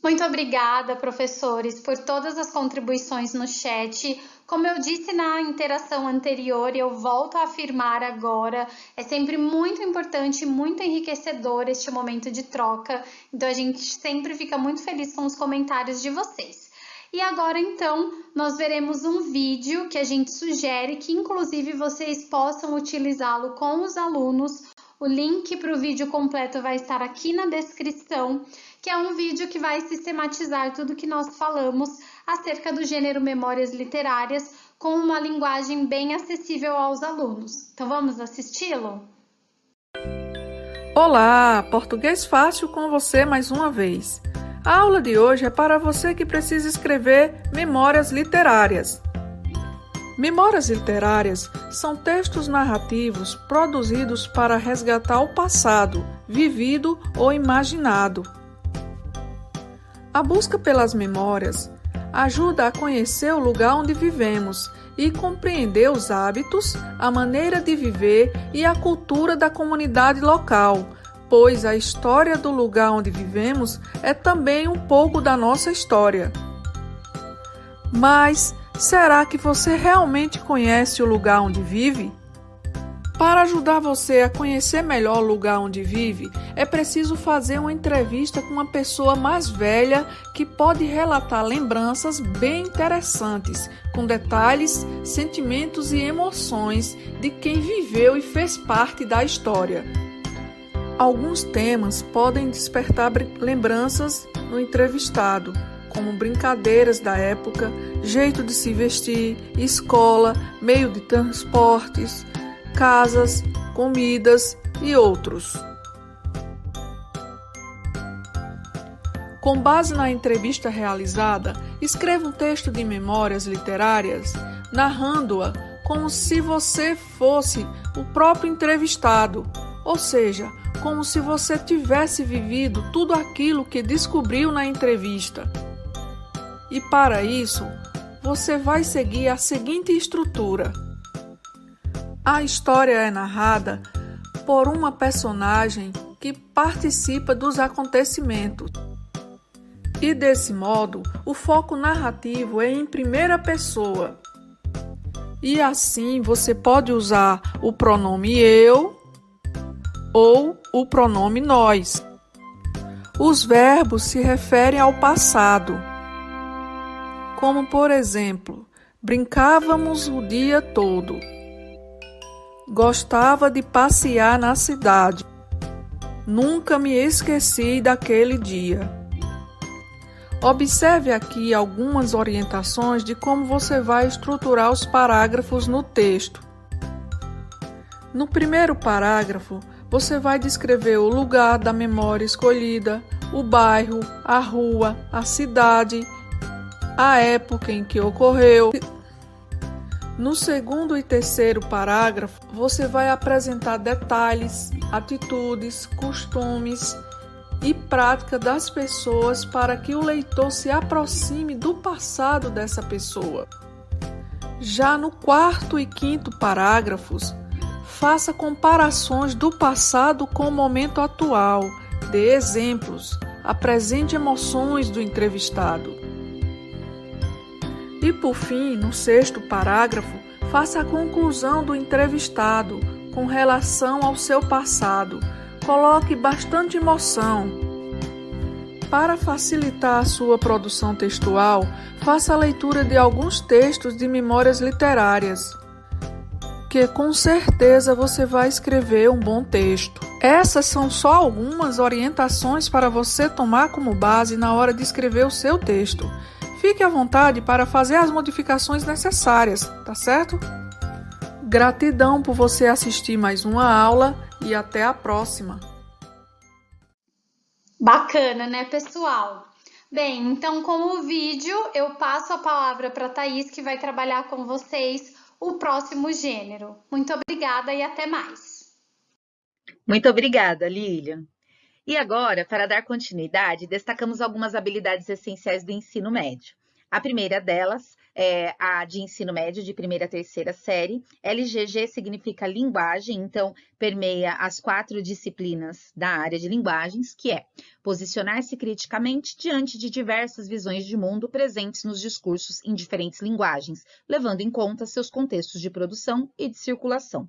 Muito obrigada, professores, por todas as contribuições no chat. Como eu disse na interação anterior, e eu volto a afirmar agora, é sempre muito importante e muito enriquecedor este momento de troca. Então, a gente sempre fica muito feliz com os comentários de vocês. E agora, então, nós veremos um vídeo que a gente sugere que, inclusive, vocês possam utilizá-lo com os alunos. O link para o vídeo completo vai estar aqui na descrição, que é um vídeo que vai sistematizar tudo que nós falamos acerca do gênero Memórias Literárias com uma linguagem bem acessível aos alunos. Então, vamos assisti-lo? Olá, Português Fácil com você mais uma vez. A aula de hoje é para você que precisa escrever memórias literárias. Memórias literárias são textos narrativos produzidos para resgatar o passado, vivido ou imaginado. A busca pelas memórias ajuda a conhecer o lugar onde vivemos e compreender os hábitos, a maneira de viver e a cultura da comunidade local, pois a história do lugar onde vivemos é também um pouco da nossa história. Mas será que você realmente conhece o lugar onde vive? Para ajudar você a conhecer melhor o lugar onde vive, é preciso fazer uma entrevista com uma pessoa mais velha que pode relatar lembranças bem interessantes, com detalhes, sentimentos e emoções de quem viveu e fez parte da história. Alguns temas podem despertar lembranças no entrevistado, como brincadeiras da época, jeito de se vestir, escola, meio de transportes, casas, comidas e outros. Com base na entrevista realizada, escreva um texto de memórias literárias, narrando-a como se você fosse o próprio entrevistado, ou seja, como se você tivesse vivido tudo aquilo que descobriu na entrevista. E para isso, você vai seguir a seguinte estrutura. A história é narrada por uma personagem que participa dos acontecimentos. E desse modo, o foco narrativo é em primeira pessoa. E assim você pode usar o pronome eu ou o pronome nós. Os verbos se referem ao passado, como por exemplo, brincávamos o dia todo. Gostava de passear na cidade. Nunca me esqueci daquele dia. Observe aqui algumas orientações de como você vai estruturar os parágrafos no texto. No primeiro parágrafo, você vai descrever o lugar da memória escolhida, o bairro, a rua, a cidade, a época em que ocorreu. No segundo e terceiro parágrafo, você vai apresentar detalhes, atitudes, costumes e prática das pessoas para que o leitor se aproxime do passado dessa pessoa. Já no quarto e quinto parágrafos, faça comparações do passado com o momento atual, dê exemplos, apresente emoções do entrevistado. E por fim, no sexto parágrafo, faça a conclusão do entrevistado com relação ao seu passado. Coloque bastante emoção. Para facilitar a sua produção textual, faça a leitura de alguns textos de memórias literárias, que com certeza você vai escrever um bom texto. Essas são só algumas orientações para você tomar como base na hora de escrever o seu texto. Fique à vontade para fazer as modificações necessárias, tá certo? Gratidão por você assistir mais uma aula e até a próxima. Bacana, né, pessoal? Bem, então com o vídeo eu passo a palavra para a Thaís, que vai trabalhar com vocês o próximo gênero. Muito obrigada e até mais. Muito obrigada, Lilian. E agora, para dar continuidade, destacamos algumas habilidades essenciais do ensino médio. A primeira delas é a de ensino médio de primeira a terceira série. LGG significa linguagem, então permeia as 4 disciplinas da área de linguagens, que é posicionar-se criticamente diante de diversas visões de mundo presentes nos discursos em diferentes linguagens, levando em conta seus contextos de produção e de circulação.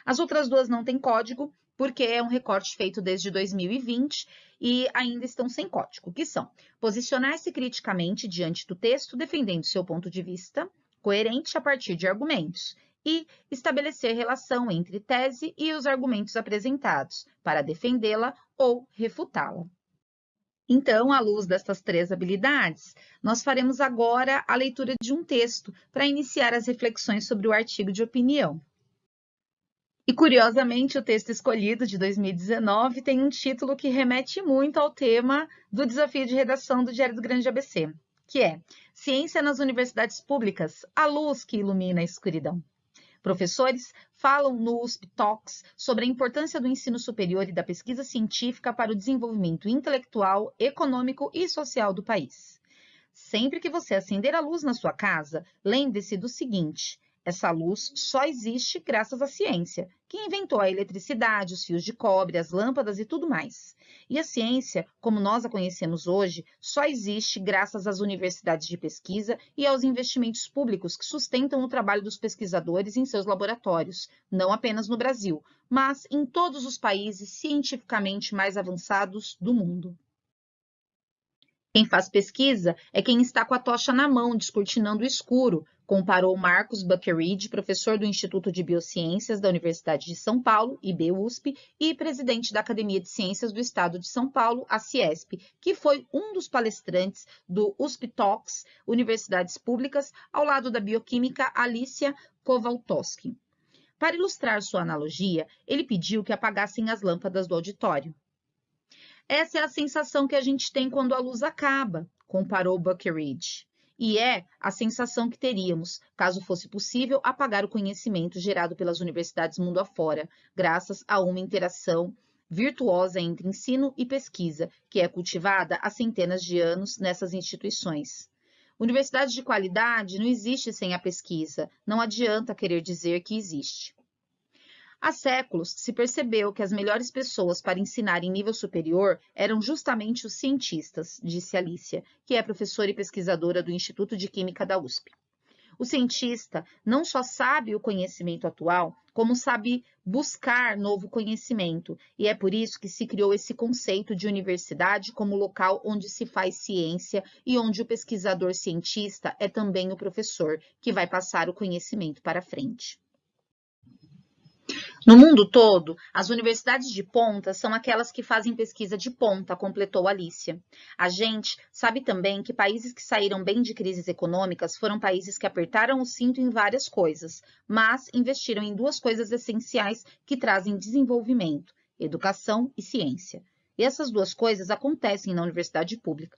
As outras 2 não têm código, porque é um recorte feito desde 2020 e ainda estão sem código, que são posicionar-se criticamente diante do texto, defendendo seu ponto de vista coerente a partir de argumentos, e estabelecer relação entre tese e os argumentos apresentados, para defendê-la ou refutá-la. Então, à luz destas 3 habilidades, nós faremos agora a leitura de um texto para iniciar as reflexões sobre o artigo de opinião. E, curiosamente, o texto escolhido de 2019 tem um título que remete muito ao tema do desafio de redação do Diário do Grande ABC, que é Ciência nas Universidades Públicas, a luz que ilumina a escuridão. Professores falam no USP Talks sobre a importância do ensino superior e da pesquisa científica para o desenvolvimento intelectual, econômico e social do país. Sempre que você acender a luz na sua casa, lembre-se do seguinte: essa luz só existe graças à ciência, que inventou a eletricidade, os fios de cobre, as lâmpadas e tudo mais. E a ciência, como nós a conhecemos hoje, só existe graças às universidades de pesquisa e aos investimentos públicos que sustentam o trabalho dos pesquisadores em seus laboratórios, não apenas no Brasil, mas em todos os países cientificamente mais avançados do mundo. Quem faz pesquisa é quem está com a tocha na mão, descortinando o escuro, comparou Marcos Buckeridge, professor do Instituto de Biociências da Universidade de São Paulo, IBUSP, e presidente da Academia de Ciências do Estado de São Paulo, a Ciesp, que foi um dos palestrantes do USP Talks, Universidades Públicas, ao lado da bioquímica Alicia Kowaltowski. Para ilustrar sua analogia, ele pediu que apagassem as lâmpadas do auditório. Essa é a sensação que a gente tem quando a luz acaba, comparou Buckeridge. E é a sensação que teríamos, caso fosse possível apagar o conhecimento gerado pelas universidades mundo afora, graças a uma interação virtuosa entre ensino e pesquisa, que é cultivada há centenas de anos nessas instituições. Universidade de qualidade não existe sem a pesquisa, não adianta querer dizer que existe. Há séculos se percebeu que as melhores pessoas para ensinar em nível superior eram justamente os cientistas, disse Alicia, que é professora e pesquisadora do Instituto de Química da USP. O cientista não só sabe o conhecimento atual, como sabe buscar novo conhecimento, e é por isso que se criou esse conceito de universidade como local onde se faz ciência e onde o pesquisador cientista é também o professor, que vai passar o conhecimento para frente. No mundo todo, as universidades de ponta são aquelas que fazem pesquisa de ponta, completou Alicia. A gente sabe também que países que saíram bem de crises econômicas foram países que apertaram o cinto em várias coisas, mas investiram em 2 coisas essenciais que trazem desenvolvimento: educação e ciência. E essas 2 coisas acontecem na universidade pública.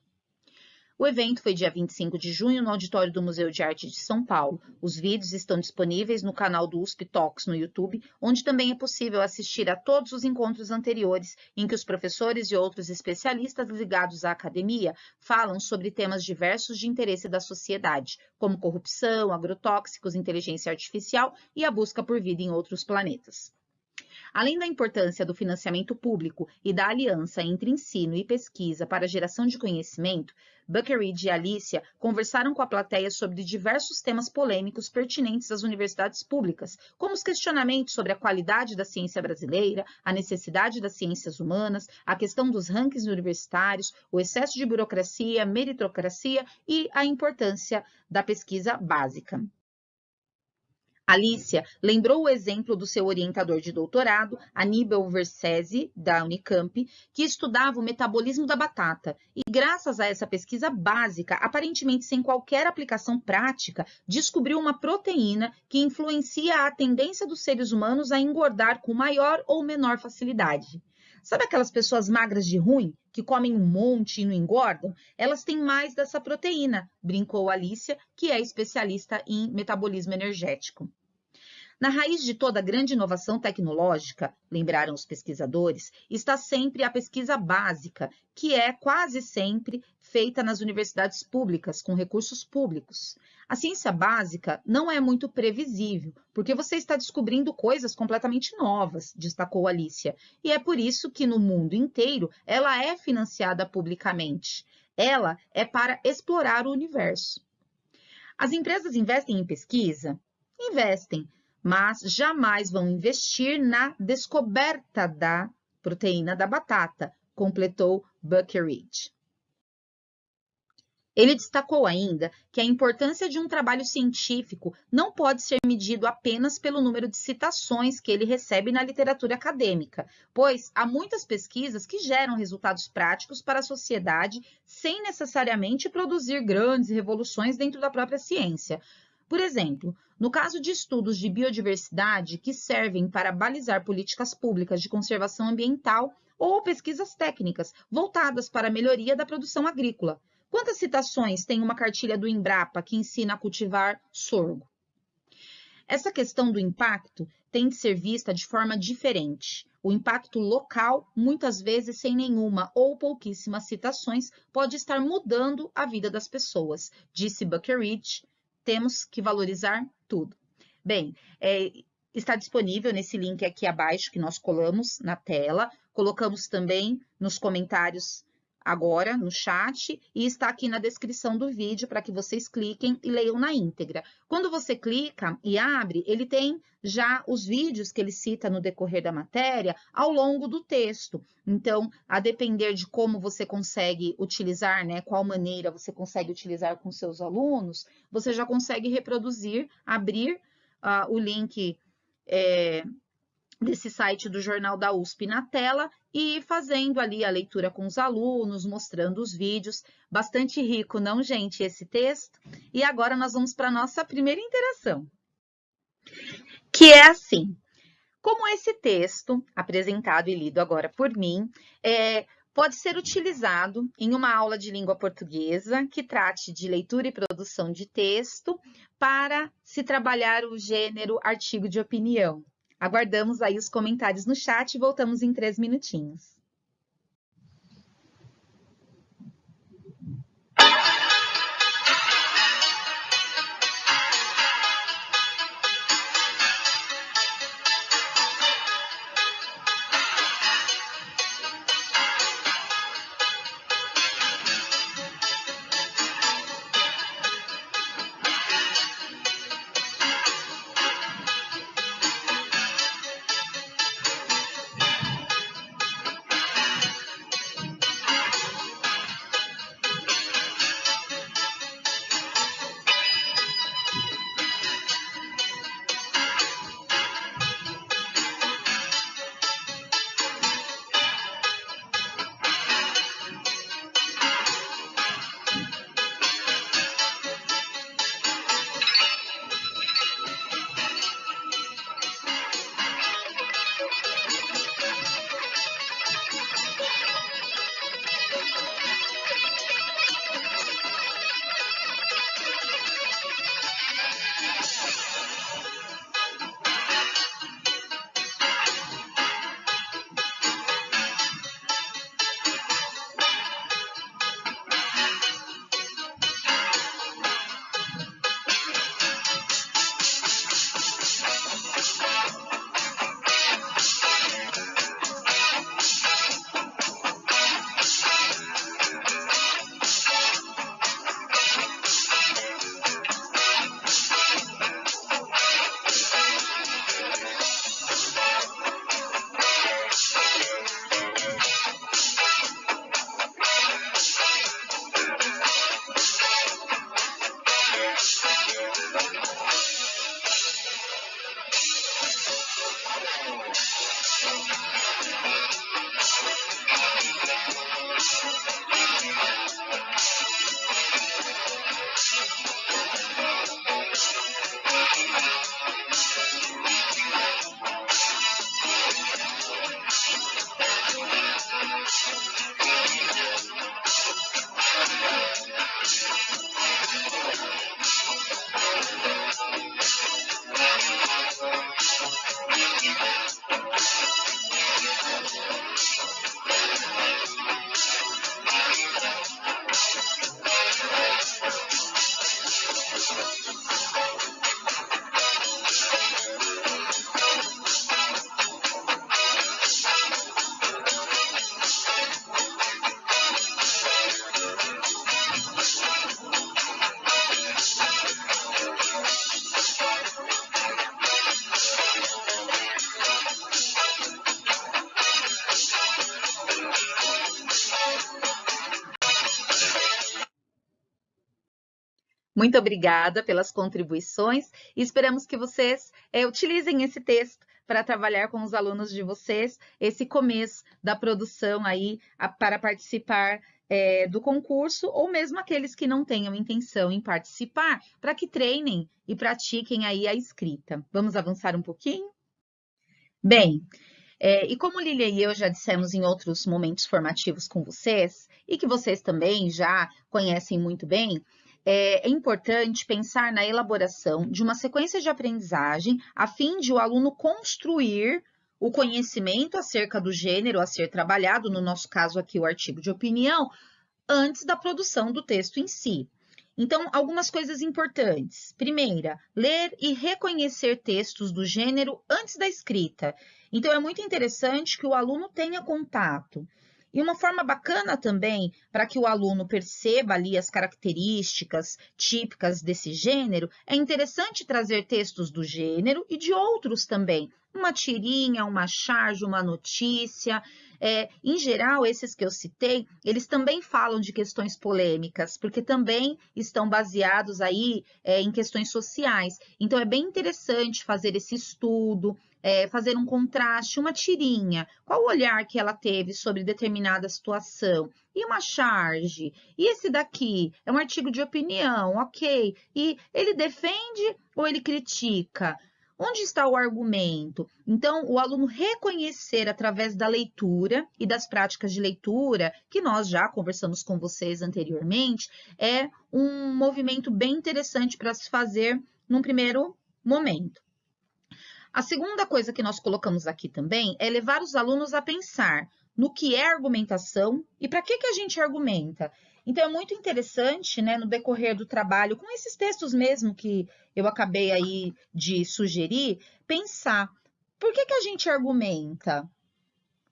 O evento foi dia 25 de junho no auditório do Museu de Arte de São Paulo. Os vídeos estão disponíveis no canal do USP Talks no YouTube, onde também é possível assistir a todos os encontros anteriores, em que os professores e outros especialistas ligados à academia falam sobre temas diversos de interesse da sociedade, como corrupção, agrotóxicos, inteligência artificial e a busca por vida em outros planetas. Além da importância do financiamento público e da aliança entre ensino e pesquisa para a geração de conhecimento, Buckeridge e Alicia conversaram com a plateia sobre diversos temas polêmicos pertinentes às universidades públicas, como os questionamentos sobre a qualidade da ciência brasileira, a necessidade das ciências humanas, a questão dos rankings universitários, o excesso de burocracia, meritocracia e a importância da pesquisa básica. Alicia lembrou o exemplo do seu orientador de doutorado, Aníbal Versesi, da Unicamp, que estudava o metabolismo da batata e, graças a essa pesquisa básica, aparentemente sem qualquer aplicação prática, descobriu uma proteína que influencia a tendência dos seres humanos a engordar com maior ou menor facilidade. Sabe aquelas pessoas magras de ruim, que comem um monte e não engordam? Elas têm mais dessa proteína, brincou Alicia, que é especialista em metabolismo energético. Na raiz de toda grande inovação tecnológica, lembraram os pesquisadores, está sempre a pesquisa básica, que é quase sempre feita nas universidades públicas, com recursos públicos. A ciência básica não é muito previsível, porque você está descobrindo coisas completamente novas, destacou Alicia, e é por isso que no mundo inteiro ela é financiada publicamente. Ela é para explorar o universo. As empresas investem em pesquisa? Investem. mas jamais vão investir na descoberta da proteína da batata, completou Buckeridge. Ele destacou ainda que a importância de um trabalho científico não pode ser medido apenas pelo número de citações que ele recebe na literatura acadêmica, pois há muitas pesquisas que geram resultados práticos para a sociedade sem necessariamente produzir grandes revoluções dentro da própria ciência. Por exemplo, no caso de estudos de biodiversidade que servem para balizar políticas públicas de conservação ambiental ou pesquisas técnicas voltadas para a melhoria da produção agrícola. Quantas citações tem uma cartilha do Embrapa que ensina a cultivar sorgo? Essa questão do impacto tem de ser vista de forma diferente. O impacto local, muitas vezes sem nenhuma ou pouquíssimas citações, pode estar mudando a vida das pessoas, disse Buckeridge. Temos que valorizar tudo. Bem, está disponível nesse link aqui abaixo que nós colamos na tela, colocamos também nos comentários agora no chat e está aqui na descrição do vídeo para que vocês cliquem e leiam na íntegra. Quando você clica e abre, ele tem já os vídeos que ele cita no decorrer da matéria ao longo do texto. Então, a depender de como você consegue utilizar, né, qual maneira você consegue utilizar com seus alunos, você já consegue reproduzir, abrir o link desse site do Jornal da USP na tela e fazendo ali a leitura com os alunos, mostrando os vídeos. Bastante rico, não, gente, esse texto? E agora nós vamos para a nossa primeira interação, que é assim. Como esse texto, apresentado e lido agora por mim, pode ser utilizado em uma aula de língua portuguesa que trate de leitura e produção de texto para se trabalhar o gênero artigo de opinião. Aguardamos aí os comentários no chat e voltamos em 3 minutinhos. Muito obrigada pelas contribuições e esperamos que vocês utilizem esse texto para trabalhar com os alunos de vocês, esse começo da produção aí para participar do concurso, ou mesmo aqueles que não tenham intenção em participar, para que treinem e pratiquem aí a escrita. Vamos avançar um pouquinho? Bem, e como Lília e eu já dissemos em outros momentos formativos com vocês, e que vocês também já conhecem muito bem, é importante pensar na elaboração de uma sequência de aprendizagem a fim de o aluno construir o conhecimento acerca do gênero a ser trabalhado, no nosso caso aqui o artigo de opinião, antes da produção do texto em si. Então, algumas coisas importantes. Primeira, ler e reconhecer textos do gênero antes da escrita. Então, é muito interessante que o aluno tenha contato. E uma forma bacana também, para que o aluno perceba ali as características típicas desse gênero, é interessante trazer textos do gênero e de outros também. Uma tirinha, uma charge, uma notícia. Em geral, esses que eu citei, eles também falam de questões polêmicas, porque também estão baseados aí em questões sociais. Então, é bem interessante fazer esse estudo, fazer um contraste, uma tirinha. Qual o olhar que ela teve sobre determinada situação? E uma charge? E esse daqui? É um artigo de opinião, ok. E ele defende ou ele critica? Onde está o argumento? Então, o aluno reconhecer através da leitura e das práticas de leitura, que nós já conversamos com vocês anteriormente, é um movimento bem interessante para se fazer num primeiro momento. A segunda coisa que nós colocamos aqui também é levar os alunos a pensar no que é argumentação e para que a gente argumenta. Então, é muito interessante, né, no decorrer do trabalho, com esses textos mesmo que eu acabei aí de sugerir, pensar por que a gente argumenta?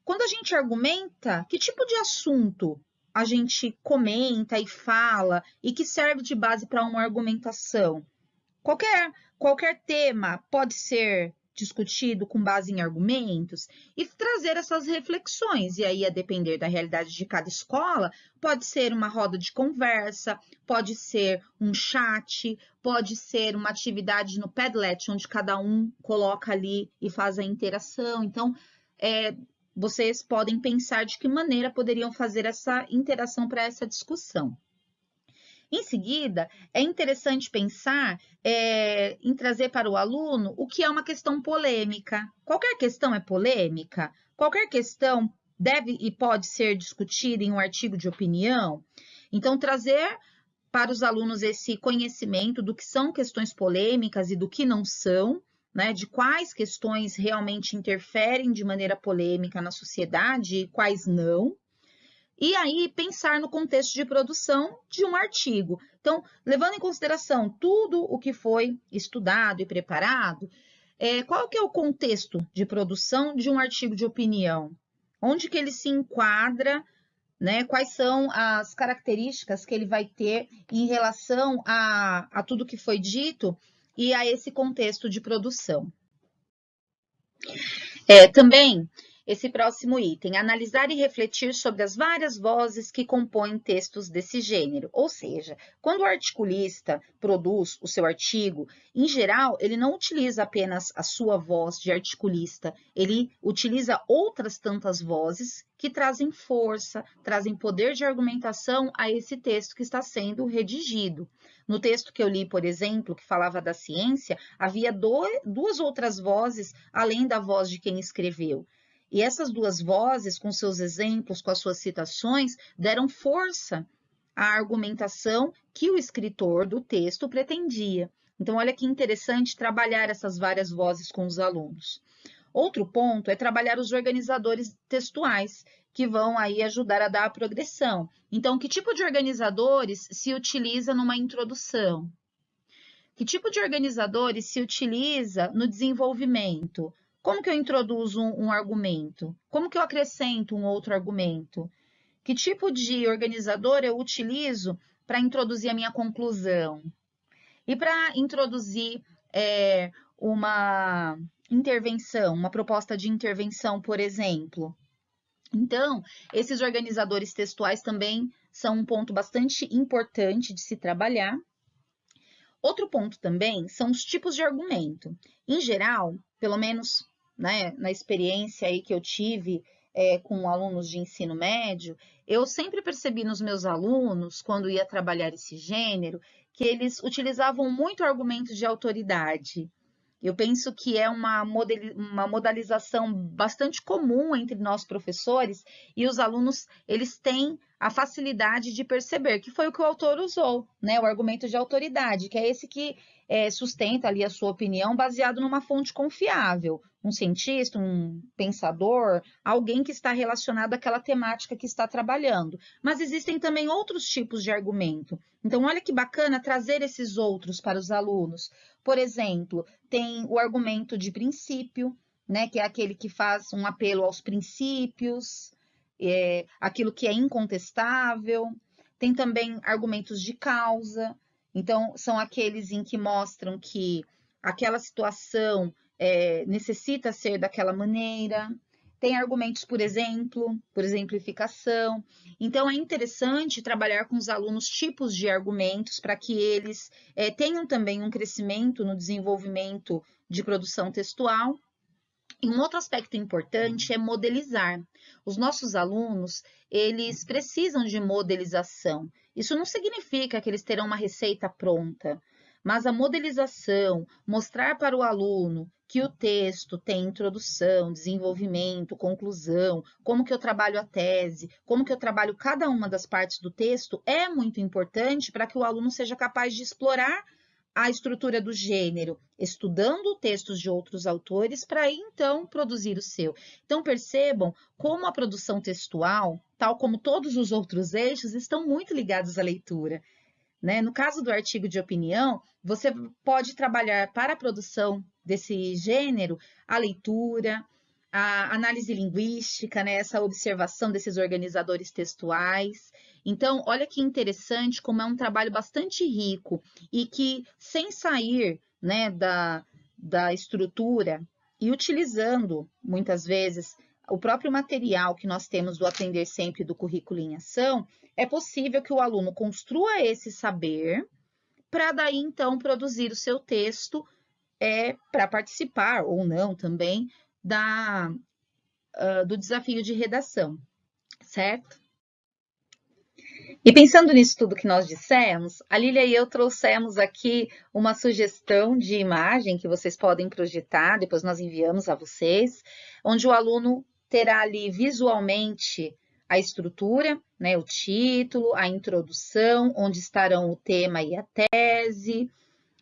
Quando a gente argumenta, que tipo de assunto a gente comenta e fala e que serve de base para uma argumentação? Qualquer tema pode ser discutido com base em argumentos e trazer essas reflexões. E aí, a depender da realidade de cada escola, pode ser uma roda de conversa, pode ser um chat, pode ser uma atividade no Padlet, onde cada um coloca ali e faz a interação. Então, vocês podem pensar de que maneira poderiam fazer essa interação para essa discussão. Em seguida, é interessante pensar em trazer para o aluno o que é uma questão polêmica. Qualquer questão é polêmica? Qualquer questão deve e pode ser discutida em um artigo de opinião? Então, trazer para os alunos esse conhecimento do que são questões polêmicas e do que não são, né, de quais questões realmente interferem de maneira polêmica na sociedade e quais não. E aí, pensar no contexto de produção de um artigo. Então, levando em consideração tudo o que foi estudado e preparado, qual que é o contexto de produção de um artigo de opinião? Onde que ele se enquadra, né? Quais são as características que ele vai ter em relação a tudo que foi dito e a esse contexto de produção. Também, esse próximo item, analisar e refletir sobre as várias vozes que compõem textos desse gênero. Ou seja, quando o articulista produz o seu artigo, em geral, ele não utiliza apenas a sua voz de articulista, ele utiliza outras tantas vozes que trazem força, trazem poder de argumentação a esse texto que está sendo redigido. No texto que eu li, por exemplo, que falava da ciência, havia duas outras vozes, além da voz de quem escreveu. E essas duas vozes, com seus exemplos, com as suas citações, deram força à argumentação que o escritor do texto pretendia. Então, olha que interessante trabalhar essas várias vozes com os alunos. Outro ponto é trabalhar os organizadores textuais, que vão aí ajudar a dar a progressão. Então, que tipo de organizadores se utiliza numa introdução? Que tipo de organizadores se utiliza no desenvolvimento? Como que eu introduzo um argumento? Como que eu acrescento um outro argumento? Que tipo de organizador eu utilizo para introduzir a minha conclusão? E para introduzir uma intervenção, uma proposta de intervenção, por exemplo. Então, esses organizadores textuais também são um ponto bastante importante de se trabalhar. Outro ponto também são os tipos de argumento. Em geral, pelo menos, né, na experiência aí que eu tive com alunos de ensino médio, eu sempre percebi nos meus alunos, quando ia trabalhar esse gênero, que eles utilizavam muito argumentos de autoridade. Eu penso que é uma modalização bastante comum entre nós professores, e os alunos, eles têm a facilidade de perceber, que foi o que o autor usou, né? O argumento de autoridade, que é esse que sustenta ali a sua opinião baseado numa fonte confiável, um cientista, um pensador, alguém que está relacionado àquela temática que está trabalhando. Mas existem também outros tipos de argumento. Então, olha que bacana trazer esses outros para os alunos. Por exemplo, tem o argumento de princípio, né, que é aquele que faz um apelo aos princípios, aquilo que é incontestável. Tem também argumentos de causa. Então, são aqueles em que mostram que aquela situação necessita ser daquela maneira. Tem argumentos, por exemplificação. Então, é interessante trabalhar com os alunos tipos de argumentos para que eles tenham também um crescimento no desenvolvimento de produção textual. E um outro aspecto importante é modelizar. Os nossos alunos, eles precisam de modelização. Isso não significa que eles terão uma receita pronta, mas a modelização, mostrar para o aluno que o texto tem introdução, desenvolvimento, conclusão, como que eu trabalho a tese, como que eu trabalho cada uma das partes do texto, é muito importante para que o aluno seja capaz de explorar a estrutura do gênero, estudando textos de outros autores para então produzir o seu. Então percebam como a produção textual, tal como todos os outros eixos, estão muito ligados à leitura. Né? No caso do artigo de opinião, você pode trabalhar para a produção desse gênero a leitura, a análise linguística, né? Essa observação desses organizadores textuais. Então, olha que interessante como é um trabalho bastante rico e que, sem sair, né, da estrutura e utilizando, muitas vezes, o próprio material que nós temos do Aprender Sempre do Currículo em Ação, é possível que o aluno construa esse saber para daí, então, produzir o seu texto para participar, ou não também, do desafio de redação, certo? E pensando nisso tudo que nós dissemos, a Lília e eu trouxemos aqui uma sugestão de imagem que vocês podem projetar, depois nós enviamos a vocês, onde o aluno terá ali visualmente a estrutura, né, o título, a introdução, onde estarão o tema e a tese,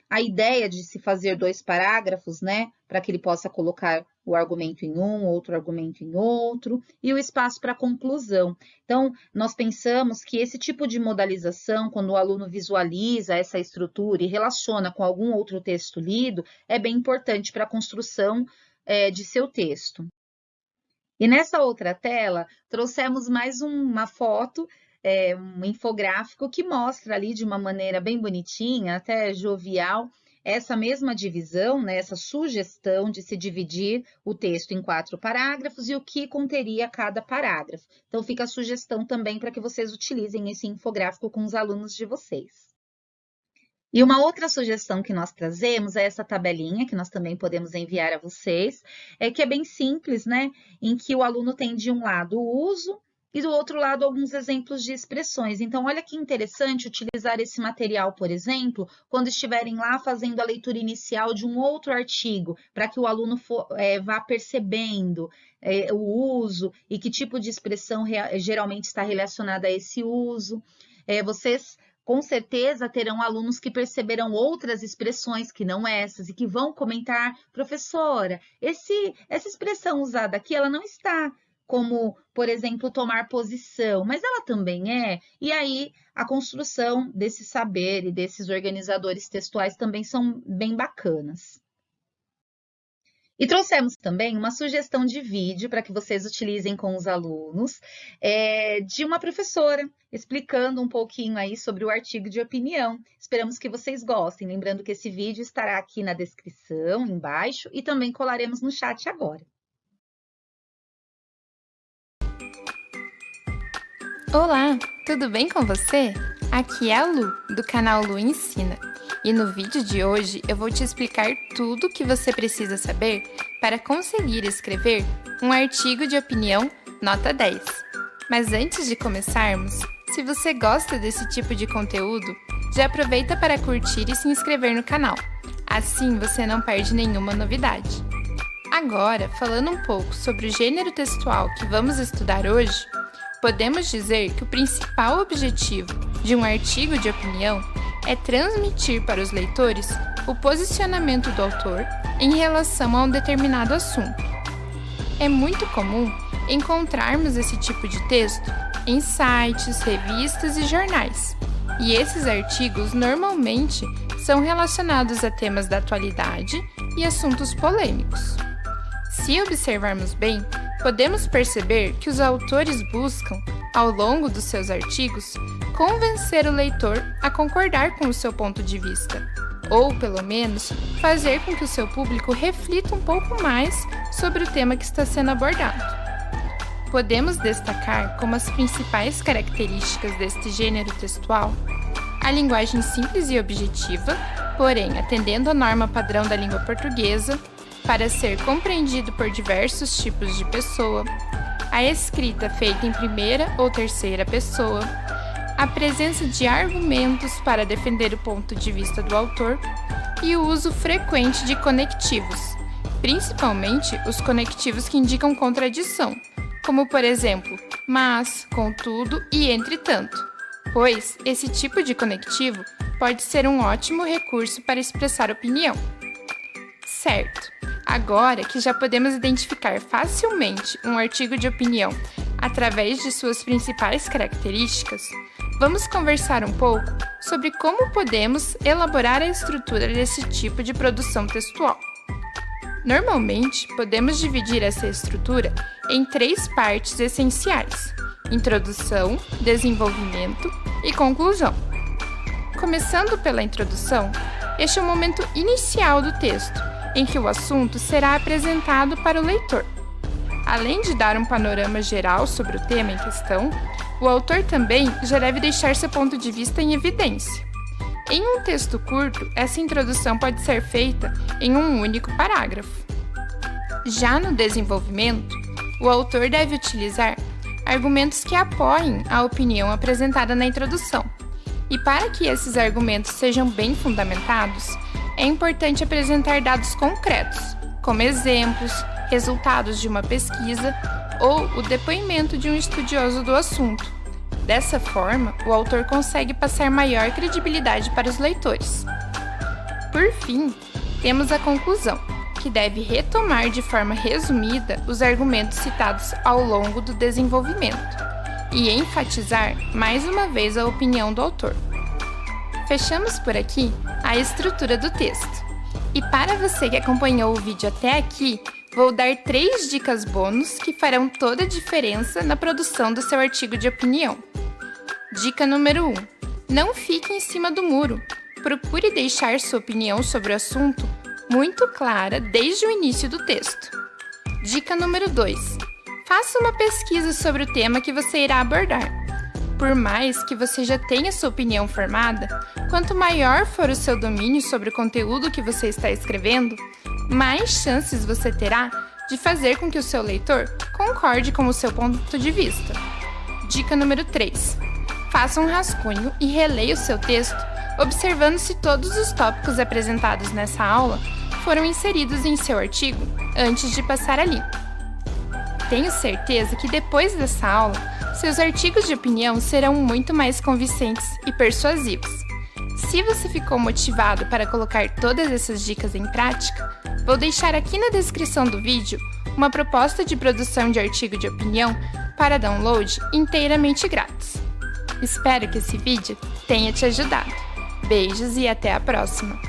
a ideia de se fazer 2 parágrafos, né, para que ele possa colocar o argumento em um, outro argumento em outro, e o espaço para conclusão. Então, nós pensamos que esse tipo de modalização, quando o aluno visualiza essa estrutura e relaciona com algum outro texto lido, é bem importante para a construção de seu texto. E nessa outra tela, trouxemos mais uma foto, um infográfico que mostra ali de uma maneira bem bonitinha, até jovial, essa mesma divisão, né, essa sugestão de se dividir o texto em 4 parágrafos e o que conteria cada parágrafo. Então, fica a sugestão também para que vocês utilizem esse infográfico com os alunos de vocês. E uma outra sugestão que nós trazemos é essa tabelinha, que nós também podemos enviar a vocês, que é bem simples, né? Em que o aluno tem de um lado o uso e do outro lado alguns exemplos de expressões. Então, olha que interessante utilizar esse material, por exemplo, quando estiverem lá fazendo a leitura inicial de um outro artigo, para que o aluno vá percebendo o uso e que tipo de expressão geralmente está relacionada a esse uso. Vocês com certeza terão alunos que perceberão outras expressões que não essas e que vão comentar, professora, essa expressão usada aqui, ela não está como, por exemplo, tomar posição, mas ela também é. E aí, a construção desse saber e desses organizadores textuais também são bem bacanas. E trouxemos também uma sugestão de vídeo para que vocês utilizem com os alunos, de uma professora, explicando um pouquinho aí sobre o artigo de opinião. Esperamos que vocês gostem. Lembrando que esse vídeo estará aqui na descrição, embaixo, e também colaremos no chat agora. Olá, tudo bem com você? Aqui é a Lu, do canal Lu Ensina. E no vídeo de hoje eu vou te explicar tudo o que você precisa saber para conseguir escrever um artigo de opinião nota 10. Mas antes de começarmos, se você gosta desse tipo de conteúdo, já aproveita para curtir e se inscrever no canal. Assim você não perde nenhuma novidade. Agora, falando um pouco sobre o gênero textual que vamos estudar hoje, podemos dizer que o principal objetivo de um artigo de opinião é transmitir para os leitores o posicionamento do autor em relação a um determinado assunto. É muito comum encontrarmos esse tipo de texto em sites, revistas e jornais, e esses artigos normalmente são relacionados a temas da atualidade e assuntos polêmicos. Se observarmos bem, podemos perceber que os autores buscam, ao longo dos seus artigos, convencer o leitor a concordar com o seu ponto de vista, ou, pelo menos, fazer com que o seu público reflita um pouco mais sobre o tema que está sendo abordado. Podemos destacar como as principais características deste gênero textual a linguagem simples e objetiva, porém atendendo à norma padrão da língua portuguesa, para ser compreendido por diversos tipos de pessoa, a escrita feita em primeira ou terceira pessoa, a presença de argumentos para defender o ponto de vista do autor e o uso frequente de conectivos, principalmente os conectivos que indicam contradição, como por exemplo, mas, contudo e entretanto, pois esse tipo de conectivo pode ser um ótimo recurso para expressar opinião. Certo! Agora que já podemos identificar facilmente um artigo de opinião através de suas principais características, vamos conversar um pouco sobre como podemos elaborar a estrutura desse tipo de produção textual. Normalmente, podemos dividir essa estrutura em 3 partes essenciais: introdução, desenvolvimento e conclusão. Começando pela introdução, este é o momento inicial do texto, em que o assunto será apresentado para o leitor. Além de dar um panorama geral sobre o tema em questão, o autor também já deve deixar seu ponto de vista em evidência. Em um texto curto, essa introdução pode ser feita em um único parágrafo. Já no desenvolvimento, o autor deve utilizar argumentos que apoiem a opinião apresentada na introdução. E para que esses argumentos sejam bem fundamentados, é importante apresentar dados concretos, como exemplos, resultados de uma pesquisa ou o depoimento de um estudioso do assunto. Dessa forma, o autor consegue passar maior credibilidade para os leitores. Por fim, temos a conclusão, que deve retomar de forma resumida os argumentos citados ao longo do desenvolvimento e enfatizar mais uma vez a opinião do autor. Fechamos por aqui a estrutura do texto. E para você que acompanhou o vídeo até aqui, vou dar 3 dicas bônus que farão toda a diferença na produção do seu artigo de opinião. Dica número 1. Não fique em cima do muro. Procure deixar sua opinião sobre o assunto muito clara desde o início do texto. Dica número 2. Faça uma pesquisa sobre o tema que você irá abordar. Por mais que você já tenha sua opinião formada, quanto maior for o seu domínio sobre o conteúdo que você está escrevendo, mais chances você terá de fazer com que o seu leitor concorde com o seu ponto de vista. Dica número 3. Faça um rascunho e releia o seu texto, observando se todos os tópicos apresentados nessa aula foram inseridos em seu artigo antes de passar ali. Tenho certeza que depois dessa aula, seus artigos de opinião serão muito mais convincentes e persuasivos. Se você ficou motivado para colocar todas essas dicas em prática, vou deixar aqui na descrição do vídeo uma proposta de produção de artigo de opinião para download inteiramente grátis. Espero que esse vídeo tenha te ajudado. Beijos e até a próxima!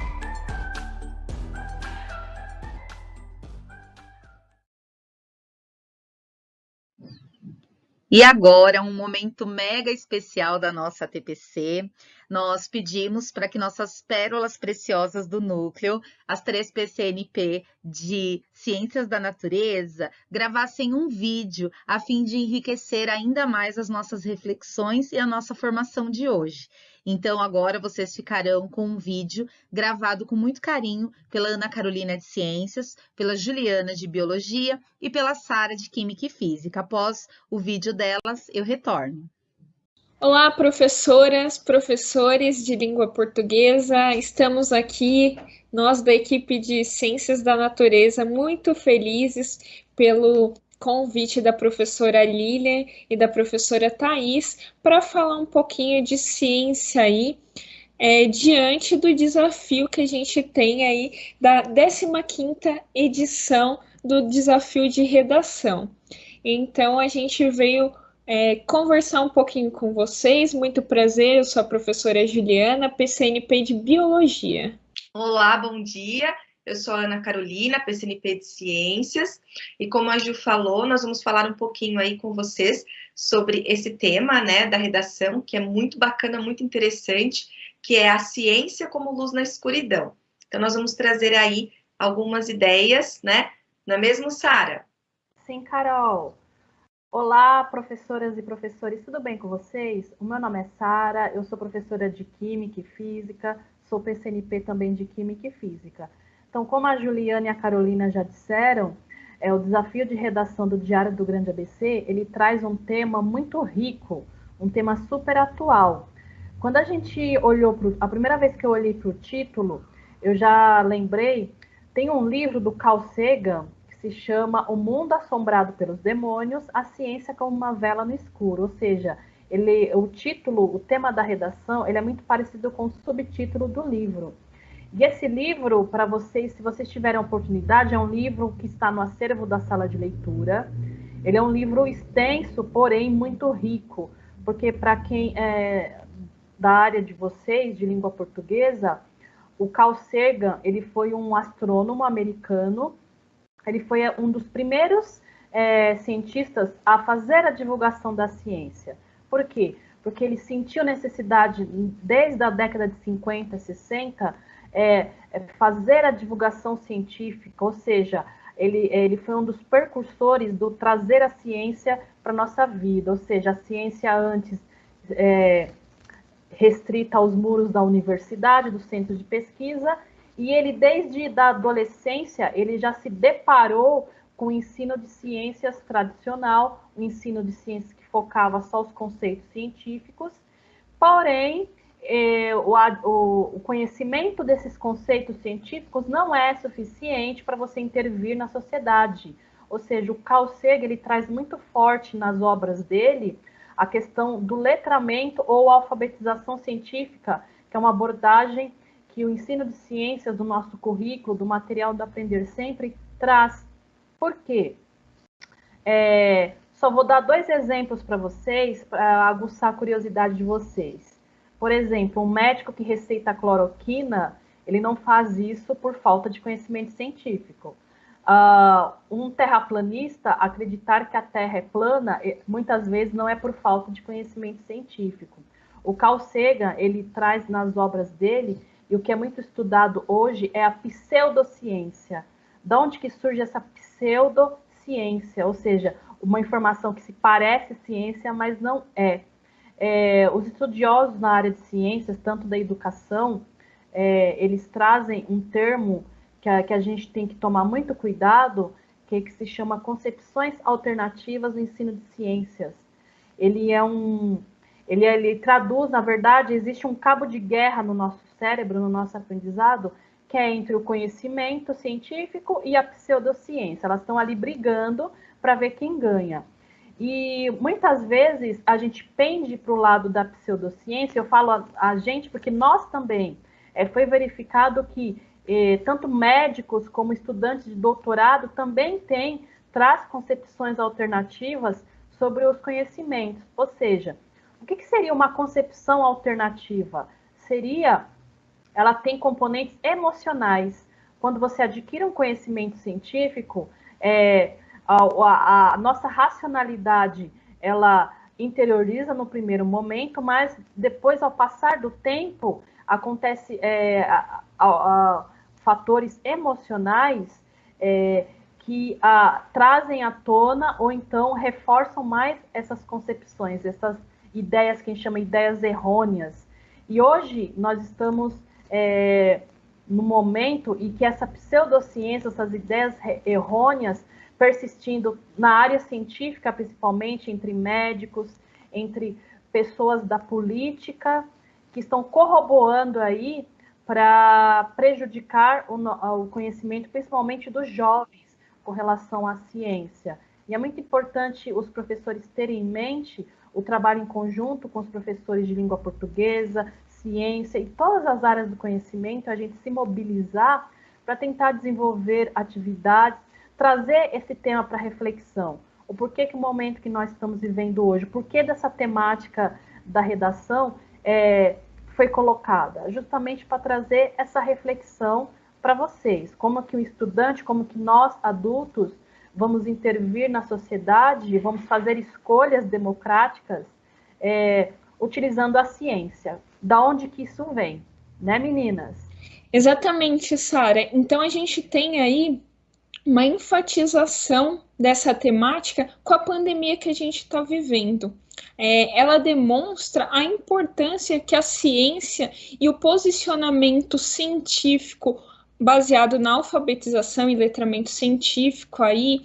E agora, um momento mega especial da nossa TPC. Nós pedimos para que nossas pérolas preciosas do núcleo, as 3 PCNP de Ciências da Natureza, gravassem um vídeo a fim de enriquecer ainda mais as nossas reflexões e a nossa formação de hoje. Então, agora vocês ficarão com um vídeo gravado com muito carinho pela Ana Carolina de Ciências, pela Juliana de Biologia e pela Sara de Química e Física. Após o vídeo delas, eu retorno. Olá, professoras, professores de língua portuguesa. Estamos aqui, nós da equipe de Ciências da Natureza, muito felizes pelo convite da professora Lilian e da professora Thais para falar um pouquinho de ciência aí, diante do desafio que a gente tem aí da 15ª edição do desafio de redação. Então, a gente veio conversar um pouquinho com vocês. Muito prazer, eu sou a professora Juliana, PCNP de Biologia. Olá, bom dia. Eu sou a Ana Carolina, PCNP de Ciências, e como a Ju falou, nós vamos falar um pouquinho aí com vocês sobre esse tema, né, da redação, que é muito bacana, muito interessante, que é a ciência como luz na escuridão. Então, nós vamos trazer aí algumas ideias, né? Não é mesmo, Sara? Sim, Carol. Olá, professoras e professores, tudo bem com vocês? O meu nome é Sara, eu sou professora de Química e Física, sou PCNP também de Química e Física. Então, como a Juliana e a Carolina já disseram, o desafio de redação do Diário do Grande ABC, ele traz um tema muito rico, um tema super atual. Quando a gente olhou, a primeira vez que eu olhei para o título, eu já lembrei, tem um livro do Carl Sagan, que se chama O Mundo Assombrado pelos Demônios, a Ciência como uma Vela no Escuro, ou seja, o título, o tema da redação, ele é muito parecido com o subtítulo do livro. E esse livro, para vocês, se vocês tiverem a oportunidade, é um livro que está no acervo da sala de leitura. Ele é um livro extenso, porém muito rico, porque para quem é da área de vocês, de língua portuguesa, o Carl Sagan, ele foi um astrônomo americano, ele foi um dos primeiros cientistas a fazer a divulgação da ciência. Por quê? Porque ele sentiu necessidade, desde a década de 50, 60, fazer a divulgação científica, ou seja, ele foi um dos precursores do trazer a ciência para a nossa vida, ou seja, a ciência antes restrita aos muros da universidade, do centro de pesquisa, e ele, desde a adolescência, ele já se deparou com o ensino de ciências tradicional, o ensino de ciências que focava só os conceitos científicos, porém, o conhecimento desses conceitos científicos não é suficiente para você intervir na sociedade. Ou seja, o Carl Sagan, ele traz muito forte nas obras dele a questão do letramento ou alfabetização científica, que é uma abordagem que o ensino de ciências do nosso currículo, do material do Aprender Sempre, traz. Por quê? Só vou dar 2 exemplos para vocês, para aguçar a curiosidade de vocês. Por exemplo, um médico que receita cloroquina, ele não faz isso por falta de conhecimento científico. Um terraplanista acreditar que a Terra é plana, muitas vezes não é por falta de conhecimento científico. O Carl Sagan, ele traz nas obras dele, e o que é muito estudado hoje é a pseudociência. De onde que surge essa pseudociência? Ou seja, uma informação que se parece ciência, mas não é. Os estudiosos na área de ciências, tanto da educação, eles trazem um termo que a gente tem que tomar muito cuidado, que se chama concepções alternativas no ensino de ciências. Ele traduz, na verdade, existe um cabo de guerra no nosso cérebro, no nosso aprendizado, que é entre o conhecimento científico e a pseudociência. Elas estão ali brigando para ver quem ganha. E muitas vezes a gente pende para o lado da pseudociência, eu falo a gente porque nós também, foi verificado que tanto médicos como estudantes de doutorado também traz concepções alternativas sobre os conhecimentos. Ou seja, o que seria uma concepção alternativa? Ela tem componentes emocionais. Quando você adquire um conhecimento científico, a nossa racionalidade, ela interioriza no primeiro momento, mas depois, ao passar do tempo, acontece fatores emocionais que trazem à tona ou então reforçam mais essas concepções, essas ideias que a gente chama de ideias errôneas. E hoje nós estamos no momento em que essa pseudociência, essas ideias errôneas, persistindo na área científica, principalmente entre médicos, entre pessoas da política, que estão corroborando aí para prejudicar o conhecimento, principalmente dos jovens, com relação à ciência. E é muito importante os professores terem em mente o trabalho em conjunto com os professores de língua portuguesa, ciência e todas as áreas do conhecimento, a gente se mobilizar para tentar desenvolver atividades, trazer esse tema para reflexão. O porquê que o momento que nós estamos vivendo hoje, o porquê dessa temática da redação foi colocada? Justamente para trazer essa reflexão para vocês. Como que o estudante, como que nós, adultos, vamos intervir na sociedade, vamos fazer escolhas democráticas utilizando a ciência. Da onde que isso vem, né, meninas? Exatamente, Sara. Então, a gente tem aí uma enfatização dessa temática com a pandemia que a gente está vivendo. Ela demonstra a importância que a ciência e o posicionamento científico baseado na alfabetização e letramento científico aí,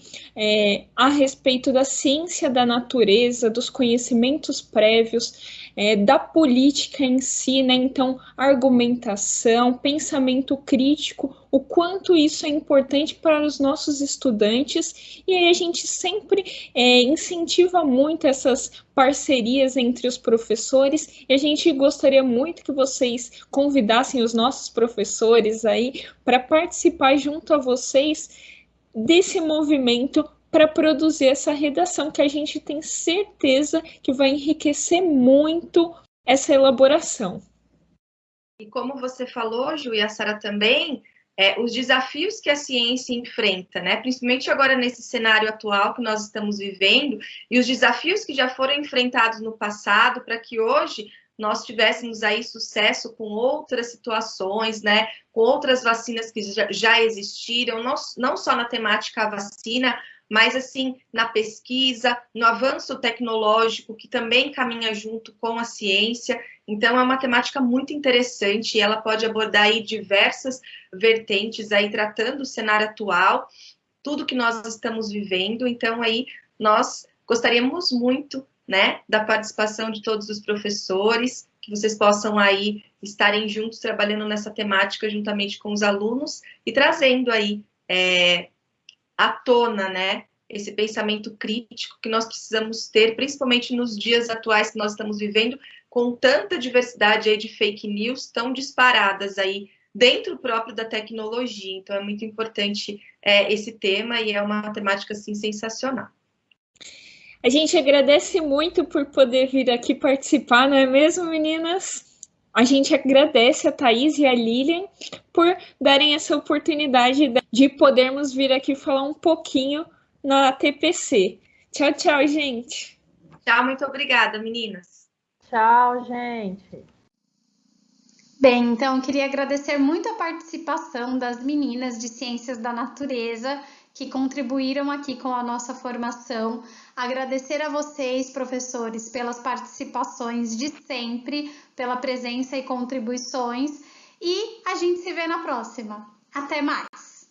a respeito da ciência da natureza, dos conhecimentos prévios, da política em si, né? Então, argumentação, pensamento crítico, o quanto isso é importante para os nossos estudantes, e aí a gente sempre incentiva muito essas parcerias entre os professores, e a gente gostaria muito que vocês convidassem os nossos professores aí para participar junto a vocês desse movimento para produzir essa redação, que a gente tem certeza que vai enriquecer muito essa elaboração. E como você falou, Ju, e a Sara também, os desafios que a ciência enfrenta, né? Principalmente agora nesse cenário atual que nós estamos vivendo, e os desafios que já foram enfrentados no passado, para que hoje nós tivéssemos aí sucesso com outras situações, né? Com outras vacinas que já existiram, não só na temática vacina, mas assim, na pesquisa, no avanço tecnológico, que também caminha junto com a ciência. Então, é uma temática muito interessante e ela pode abordar aí diversas vertentes, aí tratando o cenário atual, tudo que nós estamos vivendo. Então, aí, nós gostaríamos muito, né, da participação de todos os professores, que vocês possam aí estarem juntos trabalhando nessa temática juntamente com os alunos e trazendo aí à tona, né, esse pensamento crítico que nós precisamos ter, principalmente nos dias atuais que nós estamos vivendo, com tanta diversidade aí de fake news tão disparadas aí dentro próprio da tecnologia. Então, é muito importante esse tema e é uma temática, assim, sensacional. A gente agradece muito por poder vir aqui participar, não é mesmo, meninas? A gente agradece a Thaís e a Lilian por darem essa oportunidade de podermos vir aqui falar um pouquinho na TPC. Tchau, tchau, gente. Tchau, muito obrigada, meninas. Tchau, gente. Bem, então eu queria agradecer muito a participação das meninas de Ciências da Natureza que contribuíram aqui com a nossa formação. Agradecer a vocês, professores, pelas participações de sempre, pela presença e contribuições. E a gente se vê na próxima. Até mais!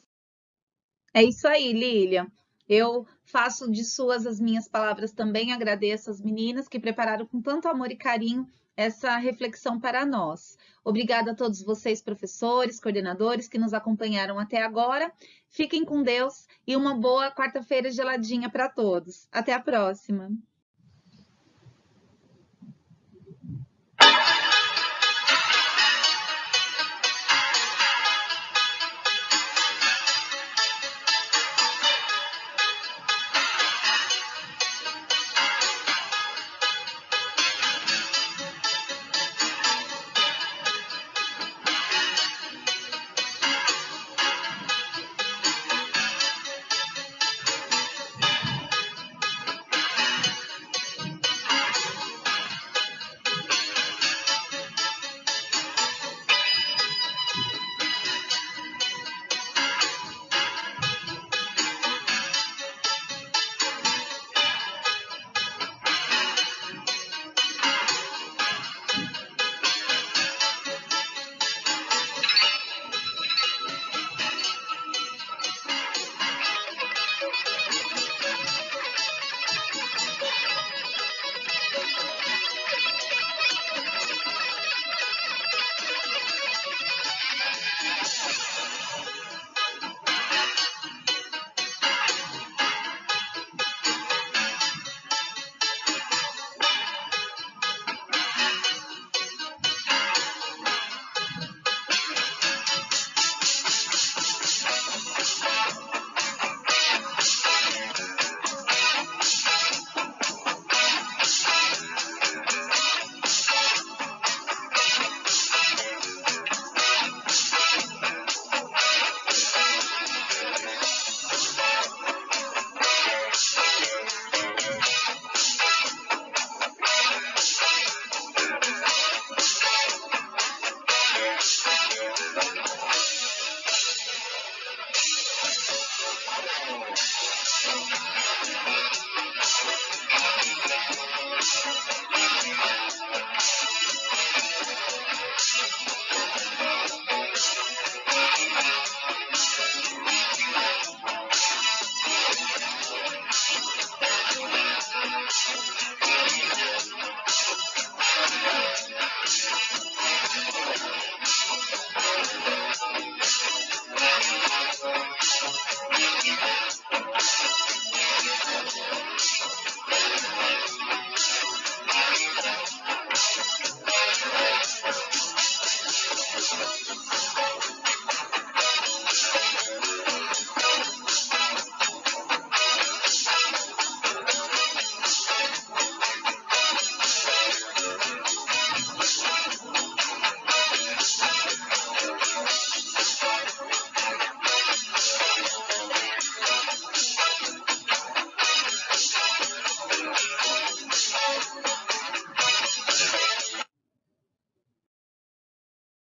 É isso aí, Lilian. Eu faço de suas as minhas palavras também. Agradeço as meninas que prepararam com tanto amor e carinho essa reflexão para nós. Obrigada a todos vocês, professores, coordenadores, que nos acompanharam até agora. Fiquem com Deus e uma boa quarta-feira geladinha para todos. Até a próxima!